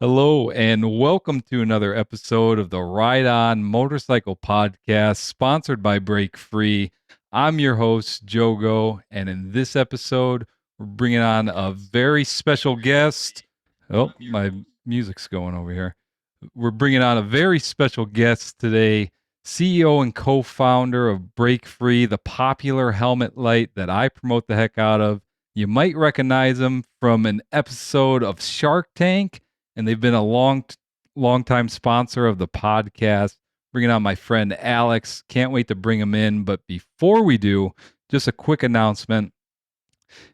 Hello, and welcome to another episode of the Ride On Motorcycle Podcast, sponsored by Break Free. I'm your host, Jogo, and in this episode, we're bringing on a very special guest. Oh, my music's going over here. We're bringing on a very special guest today, CEO and co founder of Break Free, the popular helmet light that I promote the heck out of. You might recognize him from an episode of Shark Tank, and they've been a long time sponsor of the podcast. Bringing on my friend Alex. Can't wait to bring him in. But before we do, just a quick announcement.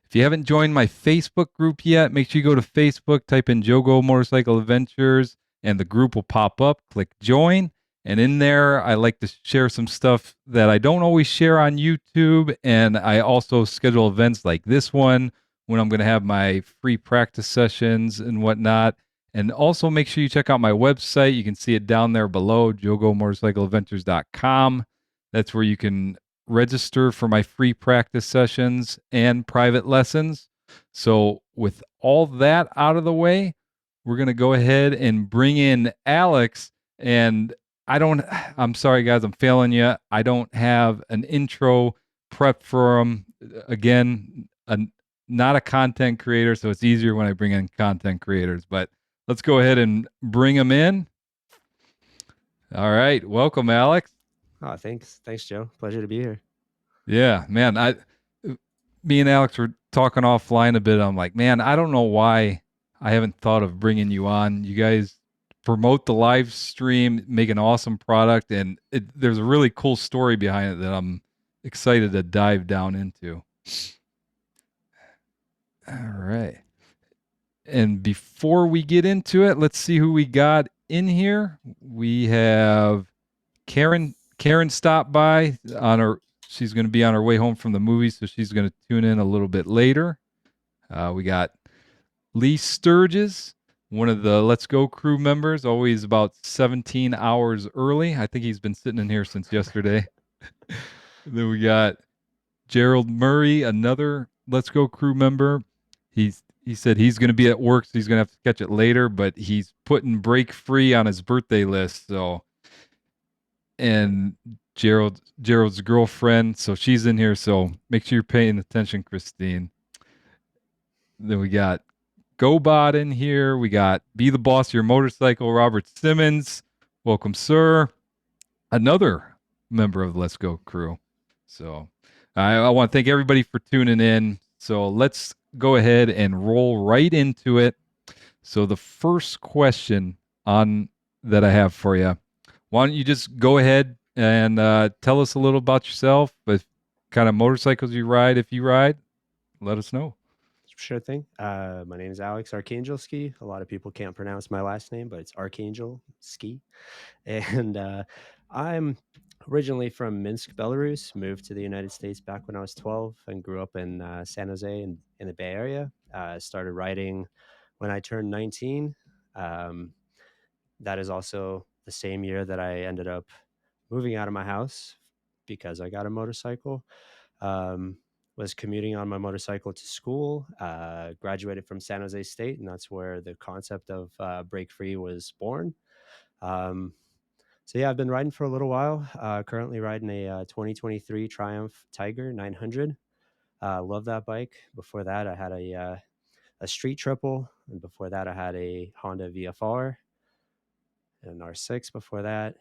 If you haven't joined my Facebook group yet, make sure you go to Facebook, type in Jogo Motorcycle Adventures, and the group will pop up. Click join. And in there, I like to share some stuff that I don't always share on YouTube. And I also schedule events like this one when I'm going to have my free practice sessions and whatnot. And also make sure you check out my website. You can see it down there below, jogomotorcycleadventures.com. That's where you can register for my free practice sessions and private lessons. So, with all that out of the way, we're going to go ahead and bring in Alex. And I'm sorry, guys, I'm failing you. I don't have an intro prep for him. Again, not a content creator, so it's easier when I bring in content creators. But let's go ahead and bring him in. All right. Welcome, Alex. Oh, thanks. Thanks, Joe. Pleasure to be here. Yeah, man. Me and Alex were talking offline a bit. I'm like, man, I don't know why I haven't thought of bringing you on. You guys promote the live stream, make an awesome product, and there's a really cool story behind it that I'm excited to dive down into. All right. And before we get into it, let's see who we got in here. We have Karen. Karen stopped by on her. She's going to be on her way home from the movie, so she's going to tune in a little bit later. We got Lee Sturges, one of the Let's Go crew members, always about 17 hours early. I think he's been sitting in here since yesterday. Then we got Gerald Murray, another Let's Go crew member. He said he's going to be at work, so he's going to have to catch it later, but he's putting Break Free on his birthday list. So, and Gerald's girlfriend, so she's in here. So make sure you're paying attention, Christine. Then we got GoBot in here. We got Be the Boss of Your Motorcycle, Robert Simmons. Welcome, sir. Another member of the Let's Go crew. So I want to thank everybody for tuning in. So let's go ahead and roll right into it. So the first question on that I have for you, why don't you just go ahead and tell us a little about yourself, what kind of motorcycles you ride, if you ride, let us know. Sure thing. My name is Alex Archangelski. A lot of people can't pronounce my last name, but it's Archangel Ski. And I'm originally from Minsk, Belarus, moved to the United States back when I was 12 and grew up in San Jose in the Bay Area. Started riding when I turned 19. Um, that is also the same year that I ended up moving out of my house because I got a motorcycle. Um, was commuting on my motorcycle to school, graduated from San Jose State, and that's where the concept of Break Free was born. Um, so yeah, I've been riding for a little while. Currently riding a 2023 Triumph Tiger 900. Love that bike. Before that, I had a Street Triple, and before that, I had a Honda VFR, an R6. Before that,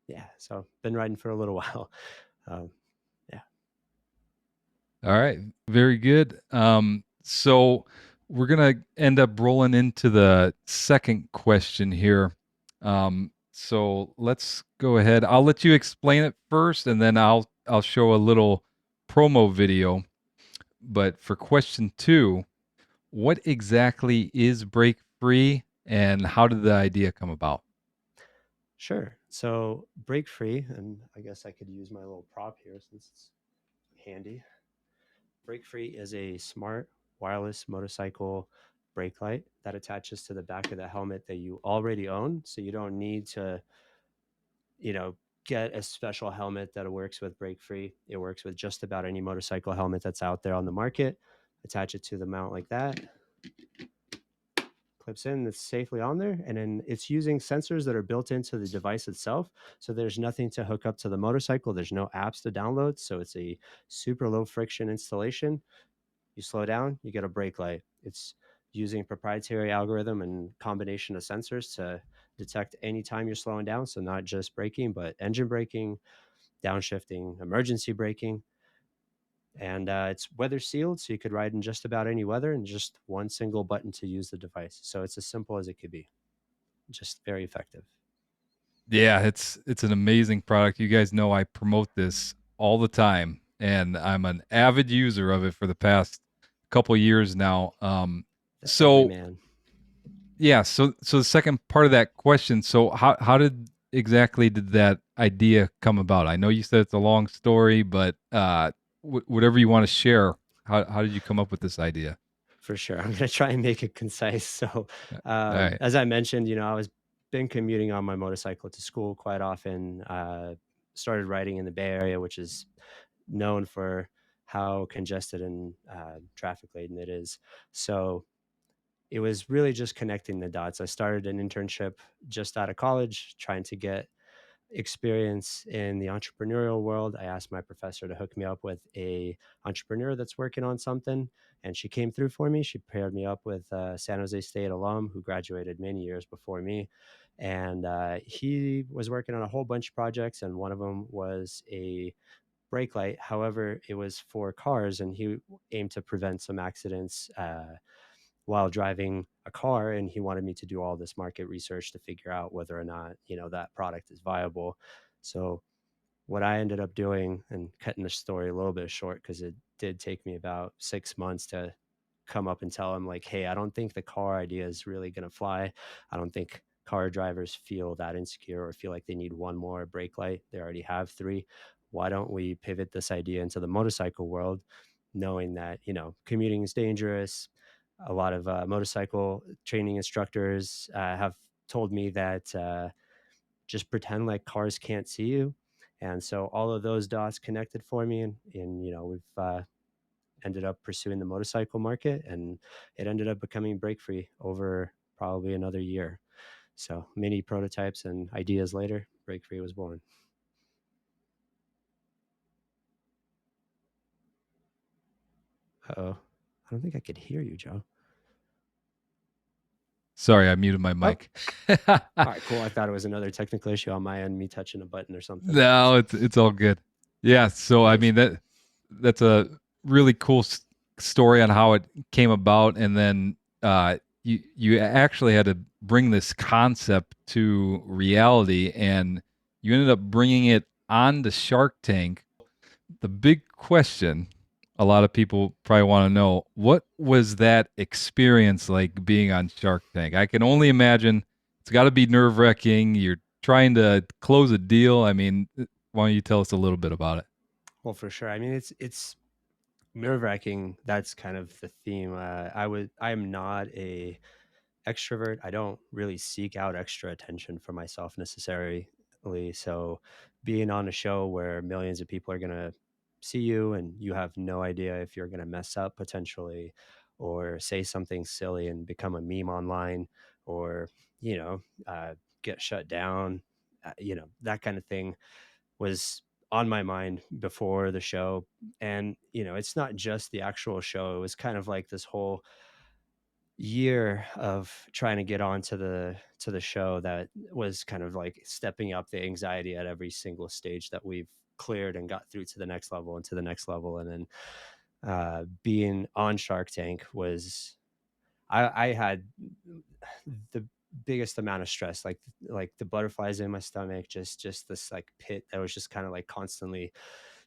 yeah. So been riding for a little while. Um, yeah. All right, very good. So we're gonna end up rolling into the second question here. So let's go ahead. I'll let you explain it first, and then I'll show a little promo video. But for question two, what exactly is Break Free, and how did the idea come about? Sure. So Break Free, and I guess I could use my little prop here since it's handy. Break Free is a smart wireless motorcycle brake light that attaches to the back of the helmet that you already own. So you don't need to, you know, get a special helmet that works with Break Free. It works with just about any motorcycle helmet that's out there on the market. Attach it to the mount like that. clips in, it's safely on there, and then it's using sensors that are built into the device itself. So there's nothing to hook up to the motorcycle. There's no apps to download. So it's a super low friction installation. You slow down, you get a brake light. It's using proprietary algorithm and combination of sensors to detect any time you're slowing down. So not just braking, but engine braking, downshifting, emergency braking. And it's weather sealed, so you could ride in just about any weather and just one single button to use the device. So it's as simple as it could be, just very effective. Yeah, it's an amazing product. You guys know I promote this all the time, and I'm an avid user of it for the past couple years now. The So everyman. yeah, so the second part of that question, so how did exactly did that idea come about? I know you said it's a long story, but whatever you want to share, how did you come up with this idea? For sure. I'm gonna try and make it concise. So, All right. as I mentioned, I was been commuting on my motorcycle to school quite often. Started riding in the Bay Area, which is known for how congested and traffic laden it is. So it was really just connecting the dots. I started an internship just out of college, trying to get experience in the entrepreneurial world. I asked my professor to hook me up with a entrepreneur that's working on something, and she came through for me. She paired me up with a San Jose State alum who graduated many years before me, and he was working on a whole bunch of projects, and one of them was a brake light. However, it was for cars, and he aimed to prevent some accidents while driving a car, and he wanted me to do all this market research to figure out whether or not that product is viable. So what I ended up doing, and cutting the story a little bit short because it did take me about 6 months to come up and tell him, like, hey, I don't think the car idea is really going to fly. I don't think car drivers feel that insecure or feel like they need one more brake light. They already have three. Why don't we pivot this idea into the motorcycle world, knowing that commuting is dangerous? A lot of motorcycle training instructors have told me that just pretend like cars can't see you. And so all of those dots connected for me, and we've ended up pursuing the motorcycle market, and it ended up becoming break free over probably another year. So many prototypes and ideas later, break free was born. Uh-oh, I don't think I could hear you, Joe. Sorry, I muted my Oh, mic. all right, cool. I thought it was another technical issue on my end, me touching a button or something. No, it's all good. Yeah, so I Nice. mean that's a really cool story on how it came about, and then you actually had to bring this concept to reality, and you ended up bringing it on to Shark Tank. The big question a lot of people probably want to know, what was that experience like being on Shark Tank? I can only imagine it's got to be nerve-wracking. You're trying to close a deal. I mean, why don't you tell us a little bit about it? Well, for sure. I mean, it's nerve wracking. That's kind of the theme. I am not a extrovert. I don't really seek out extra attention for myself necessarily. So being on a show where millions of people are going to see you and you have no idea if you're going to mess up potentially or say something silly and become a meme online or, you know, get shut down, that kind of thing was on my mind before the show. And, it's not just the actual show. It was kind of like this whole year of trying to get on to the show that was kind of like stepping up the anxiety at every single stage that we've cleared and got through to the next level and to the next level. And then being on Shark Tank was I had the biggest amount of stress, like the butterflies in my stomach, just this like pit that was just kind of like constantly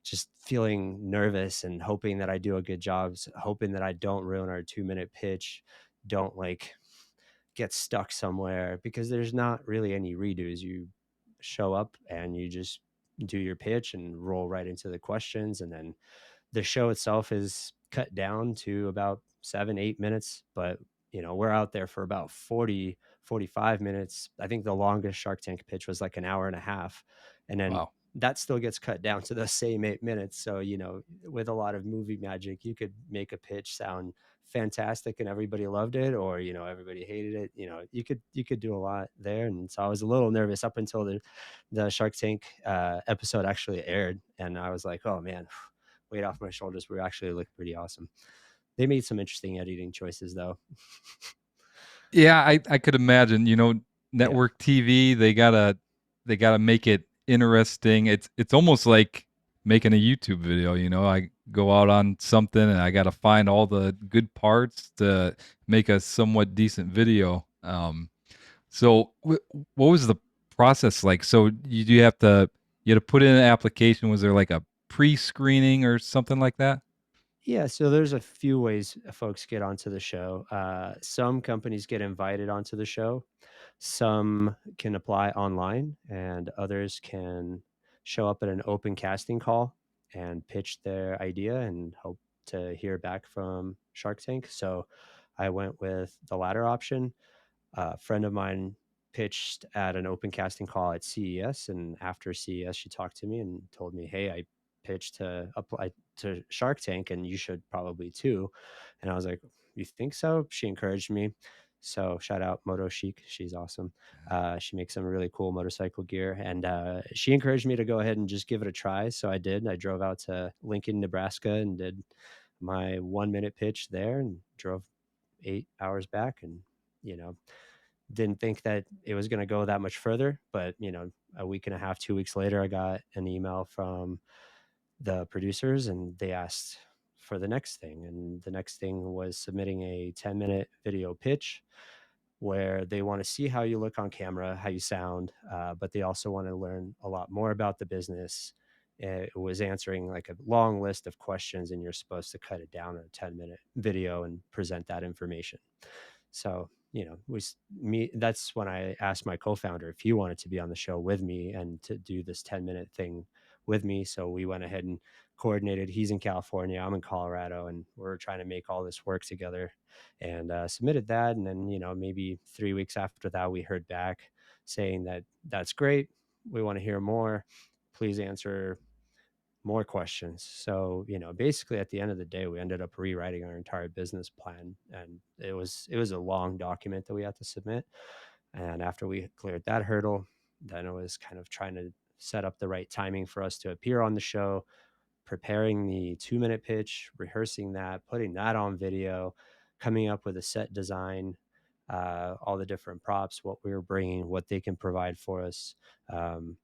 just feeling nervous and hoping that I do a good job, hoping that I don't ruin our 2-minute pitch, don't like get stuck somewhere because there's not really any redos. You show up and you just do your pitch and roll right into the questions, and then the show itself is cut down to about 7-8 minutes, but we're out there for about 40-45 minutes. I think the longest Shark Tank pitch was like an hour and a half, and then Wow. that still gets cut down to the same 8 minutes. So with a lot of movie magic, you could make a pitch sound fantastic and everybody loved it, or everybody hated it. You could do a lot there. And so I was a little nervous up until the Shark Tank episode actually aired, and I was like, oh man, weight off my shoulders. We actually looked pretty awesome. They made some interesting editing choices though. Yeah, I could imagine, Yeah. network TV, they gotta make it interesting. It's almost like making a YouTube video, I go out on something and I gotta find all the good parts to make a somewhat decent video. So what was the process like? So you had to put in an application. Was there like a pre-screening or something like that? Yeah, so there's a few ways folks get onto the show. Some companies get invited onto the show. Some can apply online, and others can show up at an open casting call and pitch their idea and hope to hear back from Shark Tank. So I went with the latter option. A friend of mine pitched at an open casting call at CES, and after CES, she talked to me and told me, "Hey, I pitched to apply to Shark Tank, and you should probably too." And I was like, "You think so?" She encouraged me. So shout out Moto Chic, she's awesome. She makes some really cool motorcycle gear, and she encouraged me to go ahead and just give it a try. So I did. I drove out to Lincoln, Nebraska, and did my 1 minute pitch there, and drove 8 hours back, and you know didn't think that it was going to go that much further. But a week and a half, 2 weeks later, I got an email from the producers, and they asked for the next thing. And the next thing was submitting a 10-minute video pitch where they want to see how you look on camera, how you sound, but they also want to learn a lot more about the business. It was answering like a long list of questions, and you're supposed to cut it down in a 10-minute video and present that information. So, me, that's when I asked my co-founder if he wanted to be on the show with me and to do this 10-minute thing with me. So we went ahead and coordinated. He's in California, I'm in Colorado, and we're trying to make all this work together, and submitted that. And then, maybe 3 weeks after that, we heard back saying that that's great. We want to hear more. Please answer more questions. So, basically at the end of the day, we ended up rewriting our entire business plan, and it was a long document that we had to submit. And after we cleared that hurdle, then it was kind of trying to set up the right timing for us to appear on the show, preparing the 2 minute pitch, rehearsing that, putting that on video, coming up with a set design, all the different props, what we were bringing, what they can provide for us. Um,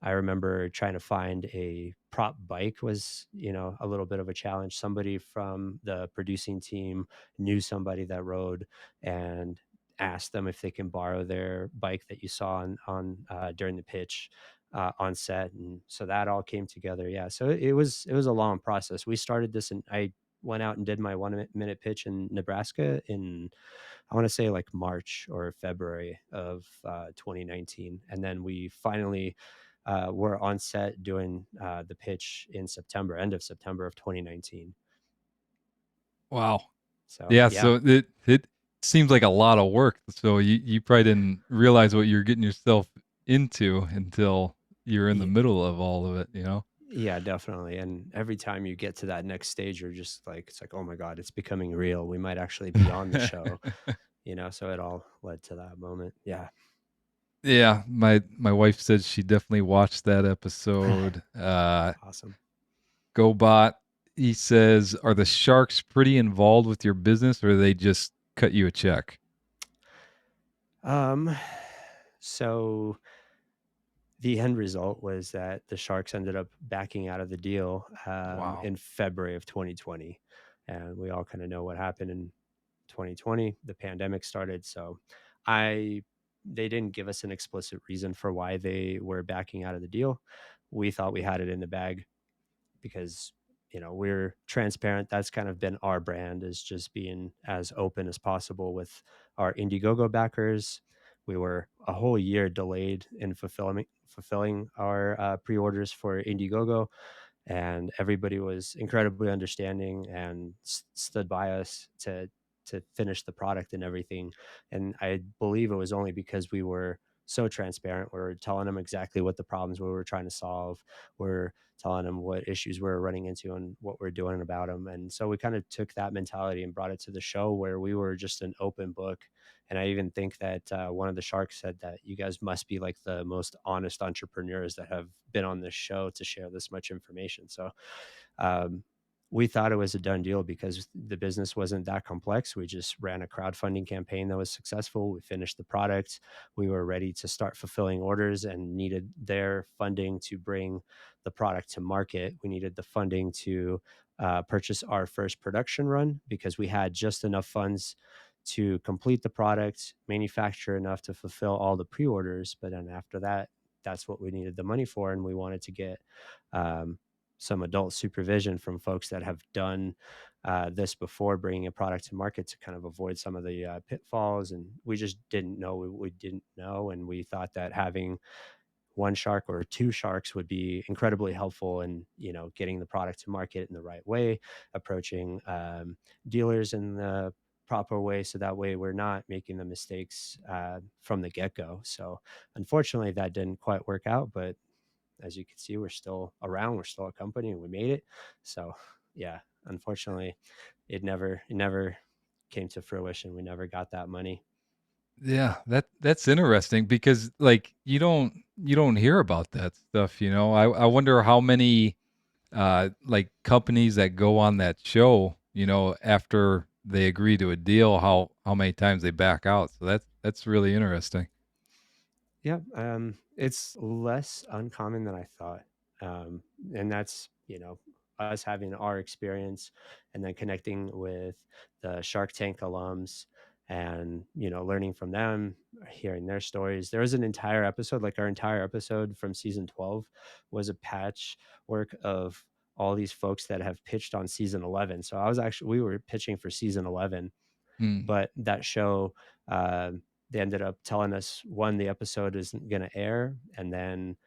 I remember trying to find a prop bike was, a little bit of a challenge. Somebody from the producing team knew somebody that rode, and asked them if they can borrow their bike that you saw on during the pitch on set. And so that all came together. Yeah. So it was a long process. We started this, and I went out and did my 1 minute pitch in Nebraska in, I want to say, like March or February of 2019. And then we finally were on set doing the pitch in September, end of September of 2019. Wow. So Yeah, yeah, so it seems like a lot of work. So you probably didn't realize what you're getting yourself into until you're in the y- middle of all of it. yeah, definitely. And every time you get to that next stage, you're just like, it's like, oh my God, it's becoming real. We might actually be on the show, So it all led to that moment. Yeah. Yeah, my wife said she definitely watched that episode. Awesome. GoBot, he says, are the sharks pretty involved with your business, or do they just cut you a check? Um, so the end result was that the Sharks ended up backing out of the deal Wow. in February of 2020. And we all kind of know what happened in 2020. The pandemic started. So I they didn't give us an explicit reason for why they were backing out of the deal. We thought we had it in the bag because we're transparent. That's kind of been our brand, is just being as open as possible with our Indiegogo backers. We were a whole year delayed in fulfilling our pre-orders for Indiegogo, and everybody was incredibly understanding and stood by us to finish the product and everything. And I believe it was only because we were so transparent. We're telling them exactly what the problems we were trying to solve. We're telling them what issues we're running into and what we're doing about them. And so we kind of took that mentality and brought it to the show where we were just an open book. And I even think that one of the sharks said that you guys must be like the most honest entrepreneurs that have been on this show to share this much information. So um, we thought it was a done deal because the business wasn't that complex. We just ran a crowdfunding campaign that was successful. We finished the product. We were ready to start fulfilling orders and needed their funding to bring the product to market. We needed the funding to purchase our first production run because we had just enough funds to complete the product, manufacture enough to fulfill all the pre orders. But then after that, that's what we needed the money for. And we wanted to get um, some adult supervision from folks that have done this before bringing a product to market to kind of avoid some of the pitfalls. And we just didn't know we didn't know, and we thought that having one shark or two sharks would be incredibly helpful in getting the product to market in the right way, approaching dealers in the proper way, so that way we're not making the mistakes from the get-go. So unfortunately that didn't quite work out, but as you can see, we're still around. We're still a company, and we made it. So, yeah, unfortunately, it never came to fruition. We never got that money. Yeah, that's interesting because like you don't hear about that stuff, you know. I wonder how many like companies that go on that show, you know, after they agree to a deal, how many times they back out. So that's really interesting. Yeah, it's less uncommon than I thought, um, and that's us having our experience, and then connecting with the Shark Tank alums, and learning from them, hearing their stories. There was an entire episode, like our entire episode from season 12, was a patchwork of all these folks that have pitched on season 11. So we were pitching for season 11, Hmm. but that show, they ended up telling us, one, the episode isn't going to air, and then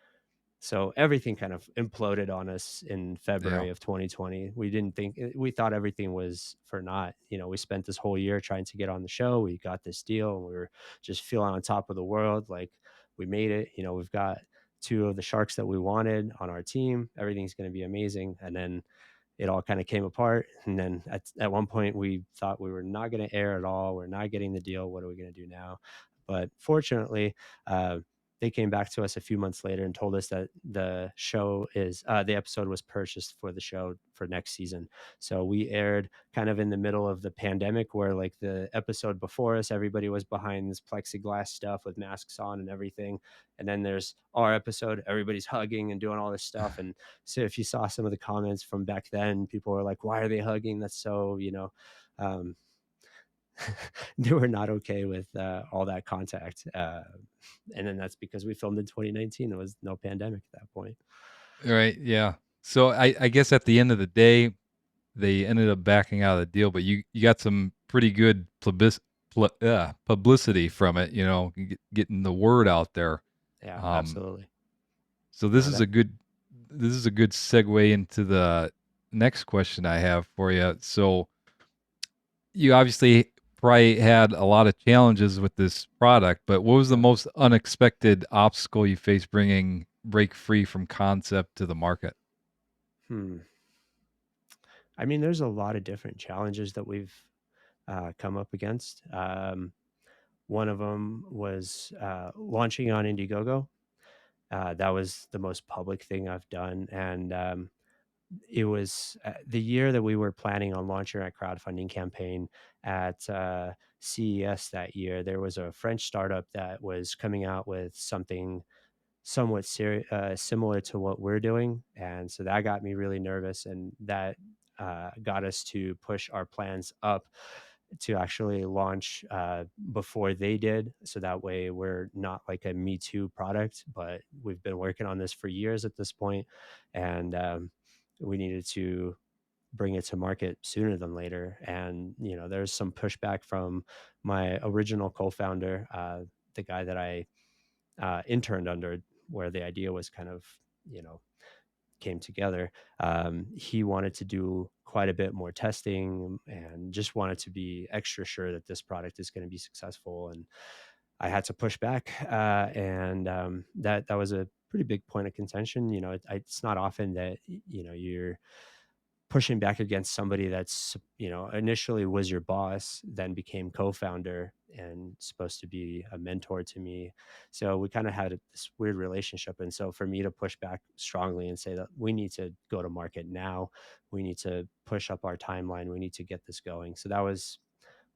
so everything kind of imploded on us in Yeah. February of 2020. We thought everything was for naught. We spent this whole year trying to get on the show. We got this deal, and we were just feeling on top of the world, like we made it. We've got two of the sharks that we wanted on our team. Everything's going to be amazing. And then it all kind of came apart. And then at one point, we thought we were not going to air at all. We're not getting the deal. What are we going to do now? But fortunately, uh, they came back to us a few months later and told us that the episode was purchased for the show for next season. So we aired kind of in the middle of the pandemic, where like the episode before us, everybody was behind this plexiglass stuff with masks on and everything. And then there's our episode, everybody's hugging and doing all this stuff. And so if you saw some of the comments from back then, people were like, why are they hugging? That's so, um, they were not okay with all that contact. And then that's because we filmed in 2019. It was no pandemic at that point. Right. Yeah. So I guess at the end of the day, they ended up backing out of the deal, but you got some pretty good publicity from it, you know, getting the word out there. Yeah, Um, absolutely. so No, that, this is a good segue into the next question I have for you. So you obviously probably had a lot of challenges with this product, but what was the yeah. most unexpected obstacle you faced bringing Break Free from concept to the market? Hmm. I mean, there's a lot of different challenges that we've come up against. One of them was launching on Indiegogo. That was the most public thing I've done. And it was the year that we were planning on launching our crowdfunding campaign at CES that year. There was a French startup that was coming out with something somewhat similar to what we're doing. And so that got me really nervous. And that got us to push our plans up to actually launch before they did. So that way we're not like a Me Too product, but we've been working on this for years at this point. And we needed to bring it to market sooner than later. And, there's some pushback from my original co founder, the guy that I interned under, where the idea was kind of, you know, came together. He wanted to do quite a bit more testing and just wanted to be extra sure that this product is going to be successful. And I had to push back, and that was a pretty big point of contention. You know, it's not often that you know you're pushing back against somebody that's, you know, initially was your boss, then became co-founder and supposed to be a mentor to me. So we kind of had this weird relationship. And so for me to push back strongly and say that we need to go to market now, we need to push up our timeline, we need to get this going. So that was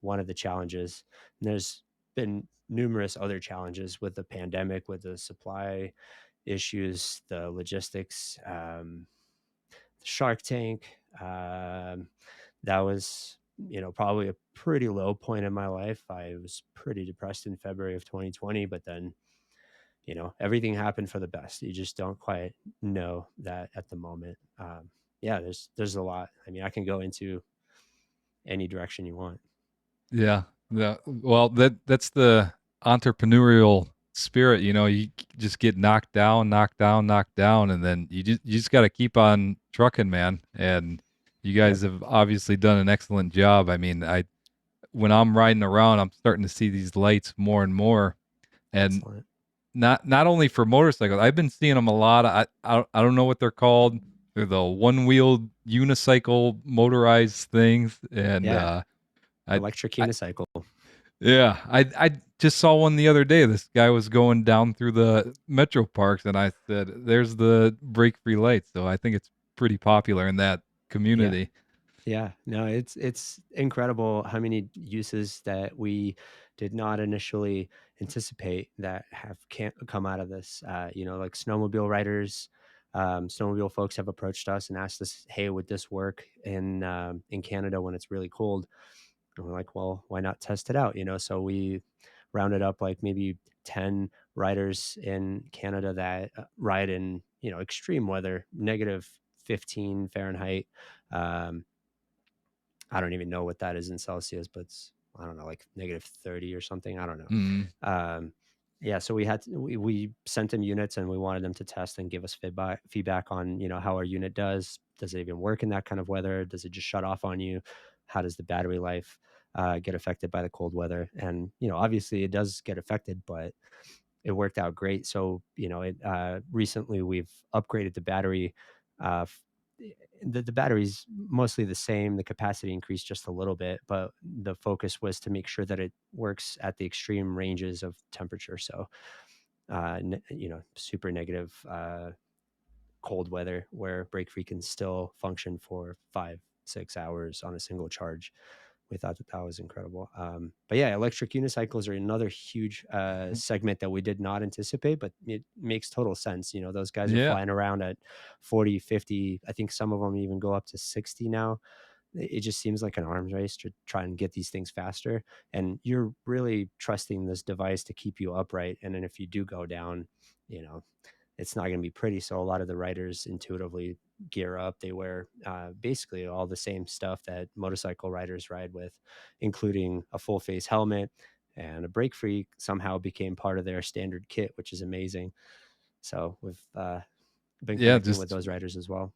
one of the challenges. And there's been numerous other challenges with the pandemic, with the supply issues, the logistics, Shark Tank. That was, you know, probably a pretty low point in my life. I was pretty depressed in February of 2020, but then, you know, everything happened for the best. You just don't quite know that at the moment. Yeah, there's a lot. I mean, I can go into any direction you want. Yeah. Yeah. Well, that's the entrepreneurial spirit, you know, you just get knocked down, knocked down, knocked down, and then you just got to keep on trucking, man. And you Yep, guys have obviously done an excellent job. I mean, I when I'm riding around, I'm starting to see these lights more and more, and excellent. not only for motorcycles. I've been seeing them a lot. I don't know what they're called. They're the one-wheeled unicycle motorized things, and Yeah, I, electric I unicycle. yeah, I just saw one the other day. This guy was going down through the metro parks, and I said, "There's the brake-free lights." So I think it's pretty popular in that Yeah. community. Yeah, no, it's incredible how many uses that we did not initially anticipate that have can't come out of this. You know, like snowmobile riders, snowmobile folks have approached us and asked us, "Hey, would this work in Canada when it's really cold?" And we're like, "Well, why not test it out?" You know, so we rounded up like maybe 10 riders in Canada that ride in, you know, extreme weather, negative 15 Fahrenheit. Um, I don't even know what that is in Celsius, but it's, I don't know, like negative 30 or something. I don't know. Mm, Um, yeah, so we sent them units and we wanted them to test and give us feedback on, you know, how our unit does. Does it even work in that kind of weather? Does it just shut off on you? How does the battery life get affected by the cold weather? And, you know, obviously it does get affected, but it worked out great. So, you know, it recently we've upgraded the battery. Uh, f- the battery's mostly the same. The capacity increased just a little bit, but the focus was to make sure that it works at the extreme ranges of temperature. So, you know, super negative cold weather where brake free can still function for 5 6 hours on a single charge. We thought that that was incredible. But yeah, electric unicycles are another huge segment that we did not anticipate, but it makes total sense. You know, those guys are yeah. flying around at 40, 50. I think some of them even go up to 60 now. It just seems like an arms race to try and get these things faster. And you're really trusting this device to keep you upright. And then if you do go down, you know, it's not going to be pretty. So a lot of the riders intuitively gear up. They wear basically all the same stuff that motorcycle riders ride with, including a full face helmet, and a brake free somehow became part of their standard kit, which is amazing. So we've been Yeah, connecting with just those riders as well.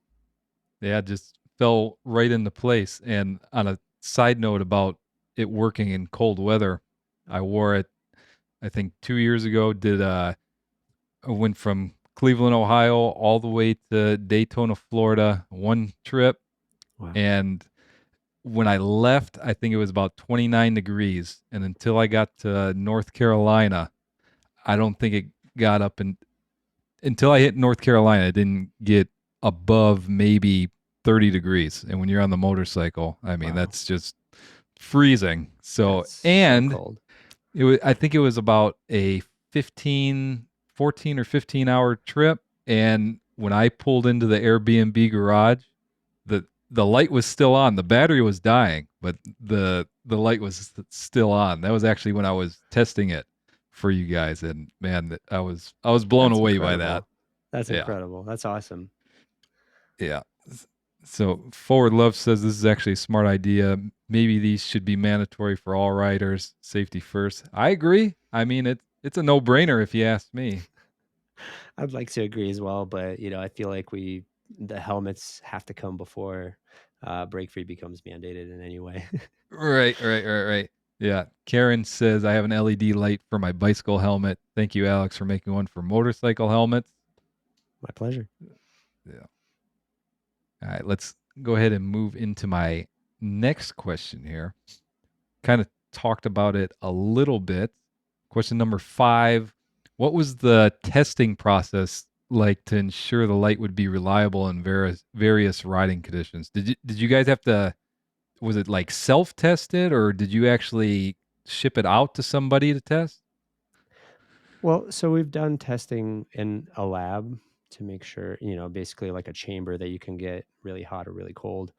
yeah, just fell right into place. And on a side note about it working in cold weather, I wore it I think 2 years ago. I went from Cleveland, Ohio, all the way to Daytona, Florida, one trip. Wow. And when I left, I think it was about 29 degrees. And until I got to North Carolina, I don't think it got up and until I hit North Carolina, it didn't get above maybe 30 degrees. And when you're on the motorcycle, I mean, Wow. that's just freezing. So, That's so and cold. I think it was about a 15, 14 or 15-hour trip. And when I pulled into the Airbnb garage, the light was still on. The battery was dying, but the light was still on. That was actually when I was testing it for you guys, and man, I was blown That's away by that. incredible. That's Yeah, incredible. That's awesome. yeah. So Forward Love says this is actually a smart idea. Maybe these should be mandatory for all riders. Safety first. I agree. I mean, it's a no brainer if you ask me. I'd like to agree as well, but you know, I feel like the helmets have to come before brake free becomes mandated in any way. Right, right, right, right. Yeah. Karen says, I have an LED light for my bicycle helmet. Thank you, Alex, for making one for motorcycle helmets. My pleasure. Yeah. All right. Let's go ahead and move into my next question here. Kind of talked about it a little bit. Question number 5. What was the testing process like to ensure the light would be reliable in various riding conditions? Did you guys have to, was it like self-tested, or did you actually ship it out to somebody to test? Well, so we've done testing in a lab to make sure, basically like a chamber that you can get really hot or really cold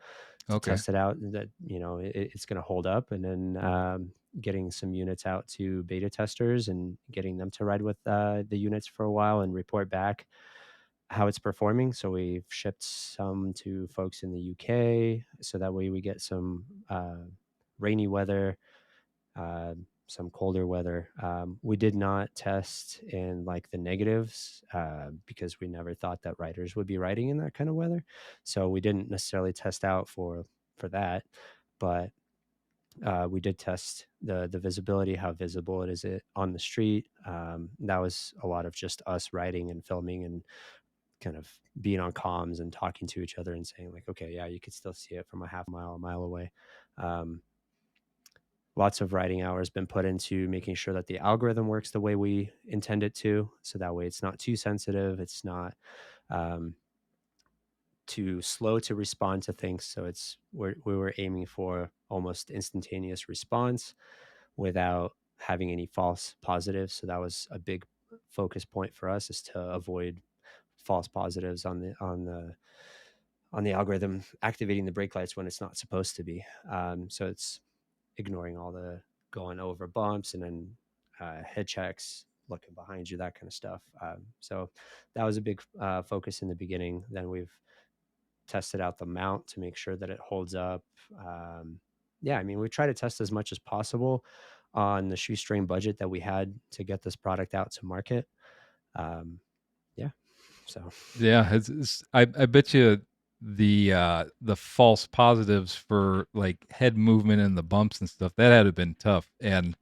to Okay. test it out that, it's going to hold up. And then getting some units out to beta testers and getting them to ride with the units for a while and report back how it's performing. So we've shipped some to folks in the UK so that way we get some rainy weather, some colder weather. We did not test in like the negatives because we never thought that riders would be riding in that kind of weather. So we didn't necessarily test out for that, but we did test the visibility, how visible it is on the street. That was a lot of just us riding and filming and kind of being on comms and talking to each other and saying like, okay, yeah, you could still see it from a half mile, a mile away. Um, Lots of writing hours been put into making sure that the algorithm works the way we intend it to, so that way it's not too sensitive, it's not um, too slow to respond to things. So we were aiming for almost instantaneous response without having any false positives. So that was a big focus point for us, is to avoid false positives on the algorithm activating the brake lights when it's not supposed to be. So it's ignoring all the going over bumps and then head checks, looking behind you, that kind of stuff. So that was a big focus in the beginning. Then we've tested out the mount to make sure that it holds up. Yeah, I mean, we try to test as much as possible on the shoestring budget that we had to get this product out to market. Um, yeah, so Yeah, I bet you the false positives for like head movement and the bumps and stuff, that had to have been tough. And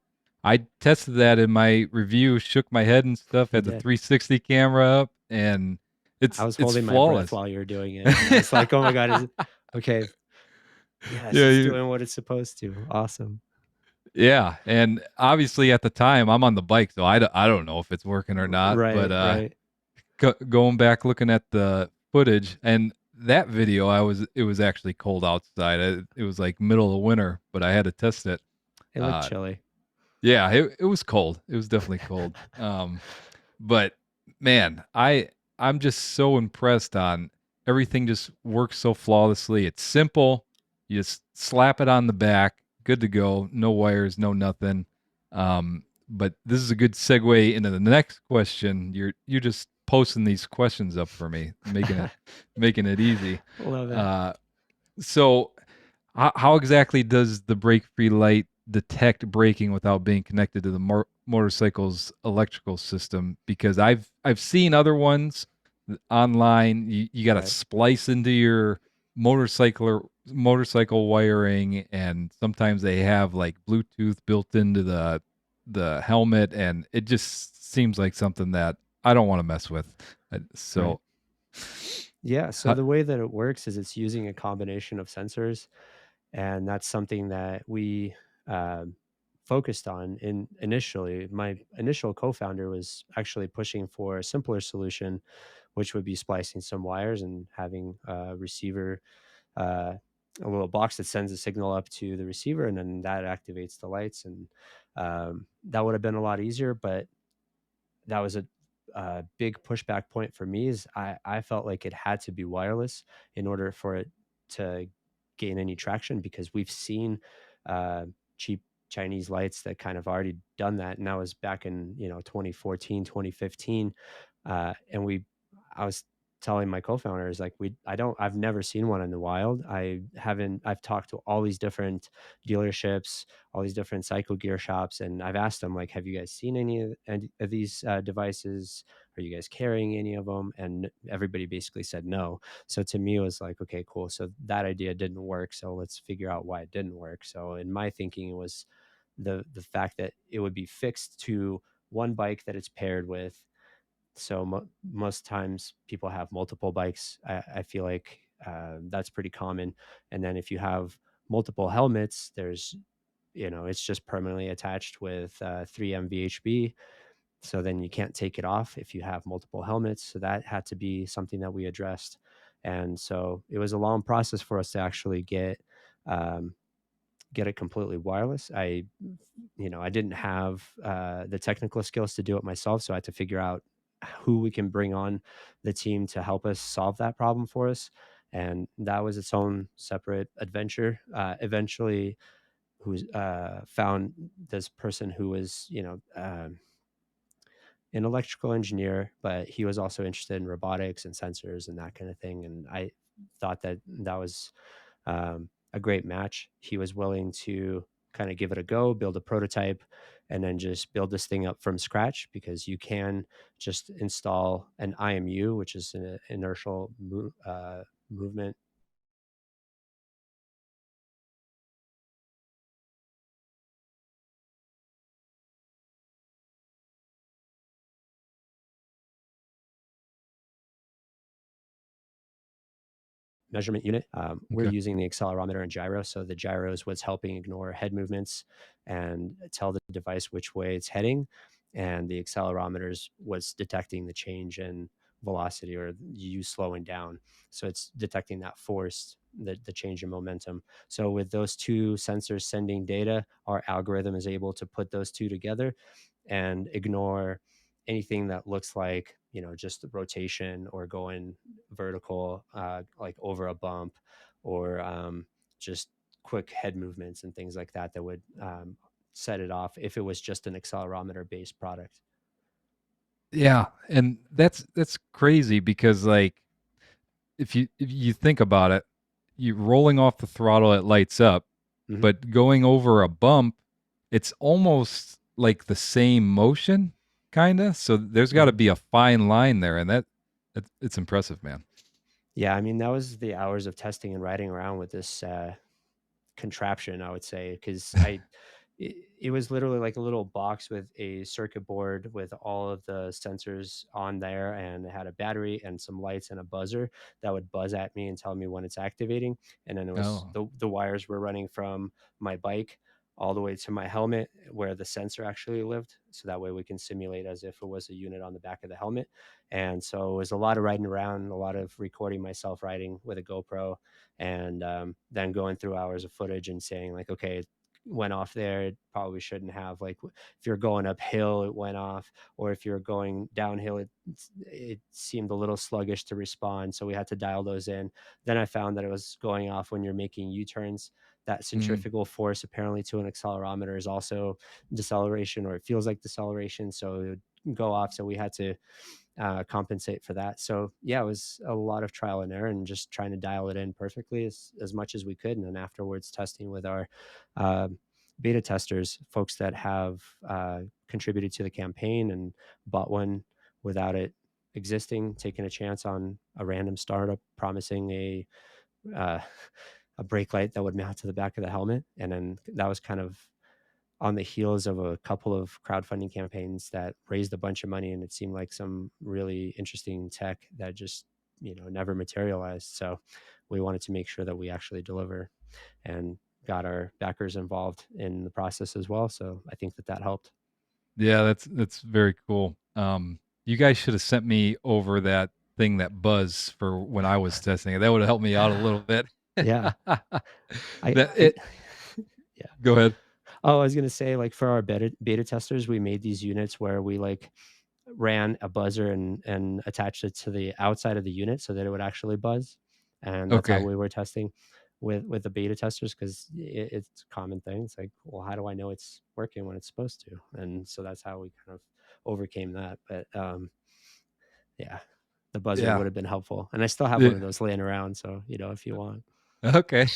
I tested that in my review, shook my head and stuff, you had the did. 360 camera up, and I was it's holding my breath flawless. while you were doing it. I was like, oh my God, is it okay? Yes, Yeah, it's doing what it's supposed to. Awesome. yeah, and obviously at the time I'm on the bike, so I don't know if it's working or not, but Right, right. going back looking at the footage and that video, it was actually cold outside. It was like middle of winter, but I had to test it. It looked Uh, chilly. yeah, it was cold. It was definitely cold. But man, I'm just so impressed on everything. Just works so flawlessly. It's simple. You just slap it on the back, good to go. No wires, no nothing. But this is a good segue into the next question. You're just posting these questions up for me, making it easy. Love it. Uh, so how exactly does the brake free light detect braking without being connected to the motorcycle's electrical system? Because I've seen other ones online. You got to Right, splice into your motorcycle wiring, and sometimes they have like Bluetooth built into the helmet, and it just seems like something that I don't want to mess with. right. So, Yeah, so uh, the way that it works is it's using a combination of sensors, and that's something that we um, focused on in initially. My initial co-founder was actually pushing for a simpler solution, which would be splicing some wires and having a receiver, uh, a little box that sends a signal up to the receiver, and then that activates the lights. And that would have been a lot easier, but that was a big pushback point for me. Is I felt like it had to be wireless in order for it to gain any traction, because we've seen uh, cheap Chinese lights that kind of already done that, and that was back in 2014, 2015. And I was telling my co-founders like, I've never seen one in the wild. I've talked to all these different dealerships, all these different cycle gear shops, and I've asked them like, have you guys seen any of these devices? Are you guys carrying any of them? And everybody basically said no. So to me it was like, okay, cool, so that idea didn't work, so let's figure out why it didn't work. So in my thinking, it was the fact that it would be fixed to one bike that it's paired with. So most times people have multiple bikes. I feel like that's pretty common. And then if you have multiple helmets, there's, it's just permanently attached with 3M VHB. So then you can't take it off if you have multiple helmets. So that had to be something that we addressed. And so it was a long process for us to actually um, get it completely wireless. I didn't have the technical skills to do it myself, so I had to figure out who we can bring on the team to help us solve that problem for us, and that was its own separate adventure. Eventually, who found this person who was, an electrical engineer, but he was also interested in robotics and sensors and that kind of thing. And I thought that that was a great match. He was willing to kind of give it a go, build a prototype, and then just build this thing up from scratch, because you can just install an IMU, which is an inertial movement measurement unit. We're Okay. using the accelerometer and gyro. So the gyro is what's helping ignore head movements and tell the device which way it's heading. And the accelerometer is what's detecting the change in velocity or you slowing down. So it's detecting that force, the change in momentum. So with those two sensors sending data, our algorithm is able to put those two together and ignore anything that looks like, just the rotation or going vertical, like over a bump, or just quick head movements and things like that would set it off if it was just an accelerometer based product. Yeah, and that's crazy because like if you think about it, you rolling off the throttle, it lights up, Hmm. but going over a bump, it's almost like the same motion, kind of. So there's got to Hmm. be a fine line there, and it's impressive, man. Yeah, I mean, that was the hours of testing and riding around with this contraption, I would say, because it was literally like a little box with a circuit board with all of the sensors on there, and it had a battery and some lights and a buzzer that would buzz at me and tell me when it's activating. And then it was Oh, the wires were running from my bike all the way to my helmet where the sensor actually lived, so that way we can simulate as if it was a unit on the back of the helmet. And so it was a lot of riding around, a lot of recording myself riding with a GoPro, and then going through hours of footage and saying like, okay, it went off there, it probably shouldn't have. Like if you're going uphill, it went off, or if you're going downhill, it seemed a little sluggish to respond, so we had to dial those in. Then I found that it was going off when you're making U-turns. That mm, centrifugal force apparently to an accelerometer is also deceleration, or it feels like deceleration, so it would go off. So we had to compensate for that. So yeah, it was a lot of trial and error and just trying to dial it in perfectly as much as we could. And then afterwards, testing with our uh, beta testers, folks that have contributed to the campaign and bought one without it existing, taking a chance on a random startup promising uh, a brake light that would mount to the back of the helmet. And then that was kind of on the heels of a couple of crowdfunding campaigns that raised a bunch of money, and it seemed like some really interesting tech that just, never materialized. So we wanted to make sure that we actually deliver, and got our backers involved in the process as well. So I think that that helped. yeah, that's very cool. You guys should have sent me over that thing that buzz for when I was testing it. That would have helped me out a little bit. Yeah. I, That I it. yeah. Go ahead. Oh, I was going to say, like, for our beta testers, we made these units where we like ran a buzzer and attached it to the outside of the unit so that it would actually buzz. And that's how Okay. we were testing with the beta testers, because it's a common thing. It's like, well, how do I know it's working when it's supposed to? And so that's how we kind of overcame that. But yeah, the buzzer Yeah. would have been helpful. And I still have one Yeah. of those laying around. So, if you want. Okay.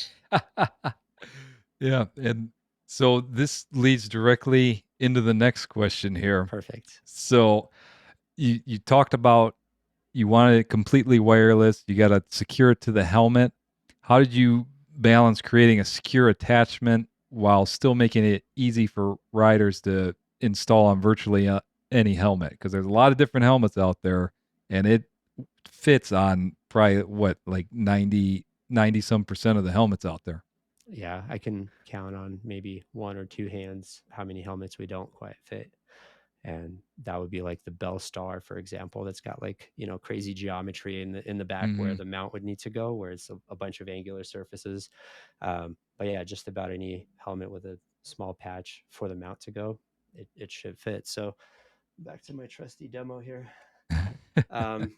Yeah, and so this leads directly into the next question here. Perfect. So you talked about you wanted it completely wireless. You got to secure it to the helmet. How did you balance creating a secure attachment while still making it easy for riders to install on virtually any helmet, because there's a lot of different helmets out there, and it fits on probably what, like 90 some percent of the helmets out there. Yeah, I can count on maybe one or two hands how many helmets we don't quite fit. And that would be like the Bell Star, for example, that's got like, crazy geometry in the back where Mm-hmm. the mount would need to go, where it's a bunch of angular surfaces. But yeah, just about any helmet with a small patch for the mount to go, it should fit. So back to my trusty demo here. Um,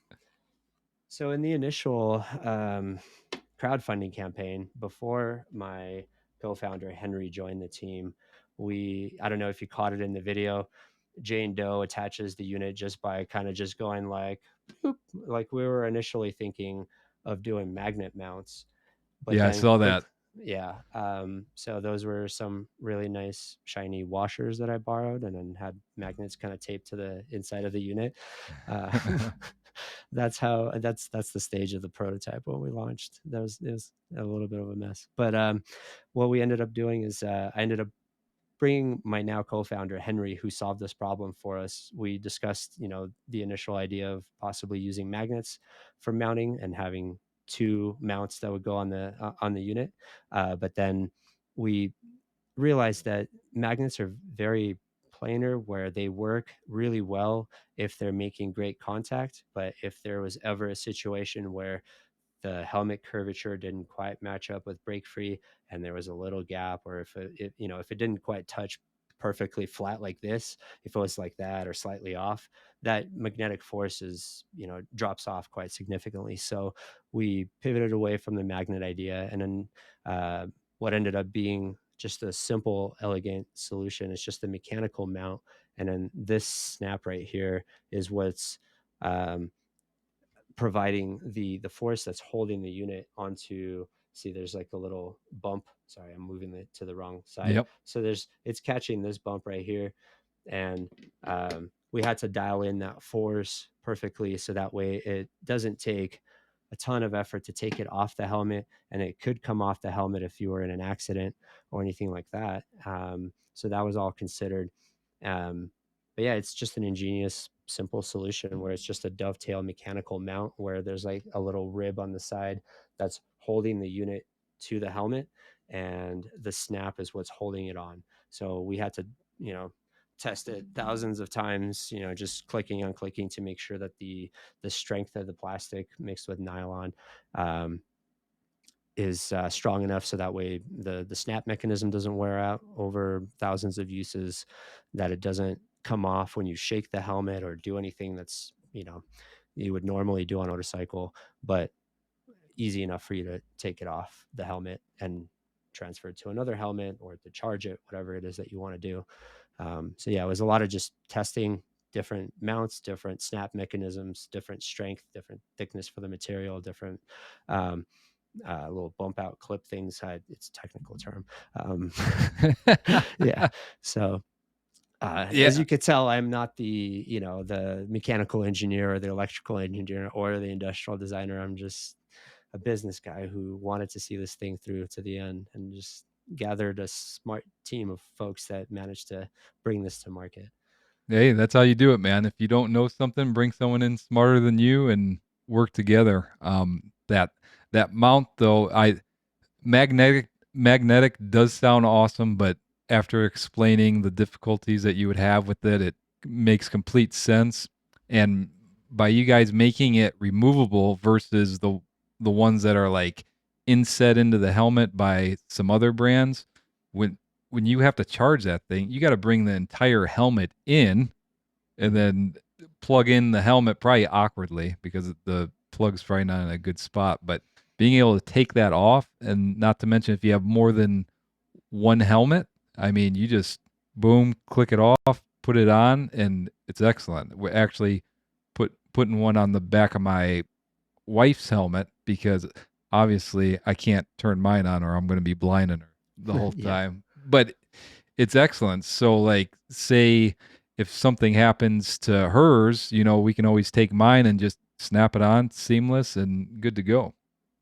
so in the initial crowdfunding campaign, before my co-founder Henry joined the team, I don't know if you caught it in the video, Jane Doe attaches the unit just by kind of just going like, boop, like we were initially thinking of doing magnet mounts, but Yeah, I then saw quick, that. yeah. So those were some really nice shiny washers that I borrowed, and then had magnets kind of taped to the inside of the unit. Uh, that's the stage of the prototype when we launched. It was a little bit of a mess, but what we ended up doing is I ended up bringing my now co-founder Henry, who solved this problem for us. We discussed, the initial idea of possibly using magnets for mounting and having two mounts that would go on the unit. But then we realized that magnets are very planar, where they work really well if they're making great contact. But if there was ever a situation where the helmet curvature didn't quite match up with break free and there was a little gap, or if it didn't quite touch perfectly flat like this, if it was like that or slightly off, that magnetic force drops off quite significantly. So we pivoted away from the magnet idea, and then what ended up being just a simple elegant solution is just a mechanical mount. And then this snap right here is what's um, providing the force that's holding the unit onto. See, there's like a little bump. Sorry, I'm moving it to the wrong side. Yep. So it's catching this bump right here, and we had to dial in that force perfectly so that way it doesn't take a ton of effort to take it off the helmet, and it could come off the helmet if you were in an accident or anything like that. So that was all considered. um, but yeah, it's just an ingenious simple solution where it's just a dovetail mechanical mount where there's like a little rib on the side that's holding the unit to the helmet, and the snap is what's holding it on. So we had to, you know test it thousands of times, just clicking on clicking to make sure that the strength of the plastic mixed with nylon um, is strong enough so that way the snap mechanism doesn't wear out over thousands of uses, that it doesn't come off when you shake the helmet or do anything that's you would normally do on a motorcycle, but easy enough for you to take it off the helmet and transfer it to another helmet or to charge it, whatever it is that you want to do. So yeah, it was a lot of just testing different mounts, different snap mechanisms, different strength, different thickness for the material, different um, little bump out clip things. It's a technical term. Um, yeah. So as Yeah. you could tell, I'm not the mechanical engineer or the electrical engineer or the industrial designer. I'm just a business guy who wanted to see this thing through to the end, and just gathered a smart team of folks that managed to bring this to market. Hey, that's how you do it, man. If you don't know something, bring someone in smarter than you and work together. That mount though, I magnetic does sound awesome, but after explaining the difficulties that you would have with it, it makes complete sense. And by you guys making it removable versus the ones that are like inset into the helmet by some other brands, when when you have to charge that thing, you got to bring the entire helmet in and then plug in the helmet probably awkwardly because the plug's probably not in a good spot. But being able to take that off, and not to mention if you have more than one helmet, I mean, you just boom, click it off, put it on, and it's excellent. We're actually putting one on the back of my wife's helmet because obviously I can't turn mine on or I'm going to be blinding her the whole Yeah. time. But it's excellent. So, like, say if something happens to hers, we can always take mine and just snap it on, seamless and good to go.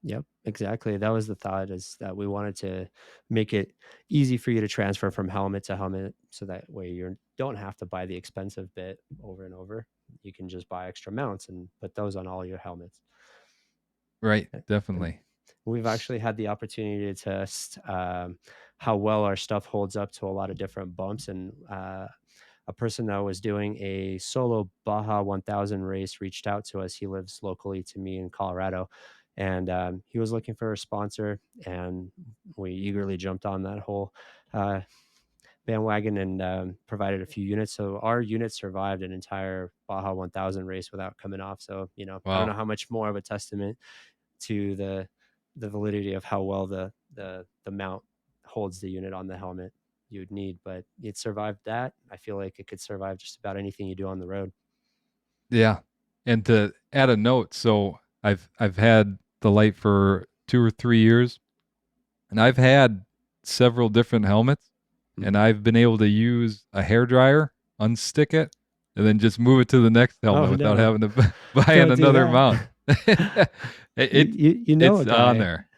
Yep. Exactly. That was the thought, is that we wanted to make it easy for you to transfer from helmet to helmet, so that way you don't have to buy the expensive bit over and over. You can just buy extra mounts and put those on all your helmets. Right, And definitely. we've actually had the opportunity to test how well our stuff holds up to a lot of different bumps. And a person that was doing a solo Baja 1000 race reached out to us. He lives locally to me in Colorado, and he was looking for a sponsor. And we eagerly jumped on that whole uh, bandwagon and provided a few units. So our unit survived an entire Baja 1000 race without coming off. So, I don't know Wow. how much more of a testament to the validity of how well the mount holds the unit on the helmet you would need, but it survived that. I feel like it could survive just about anything you do on the road. Yeah. And to add a note, so I've had the light for 2 or 3 years, and I've had several different helmets, and Mhm. I've been able to use a hair dryer, unstick it, and then just move it to the next helmet Oh without no, having to buy in don't do another that. mount. You know a It's on guy. there.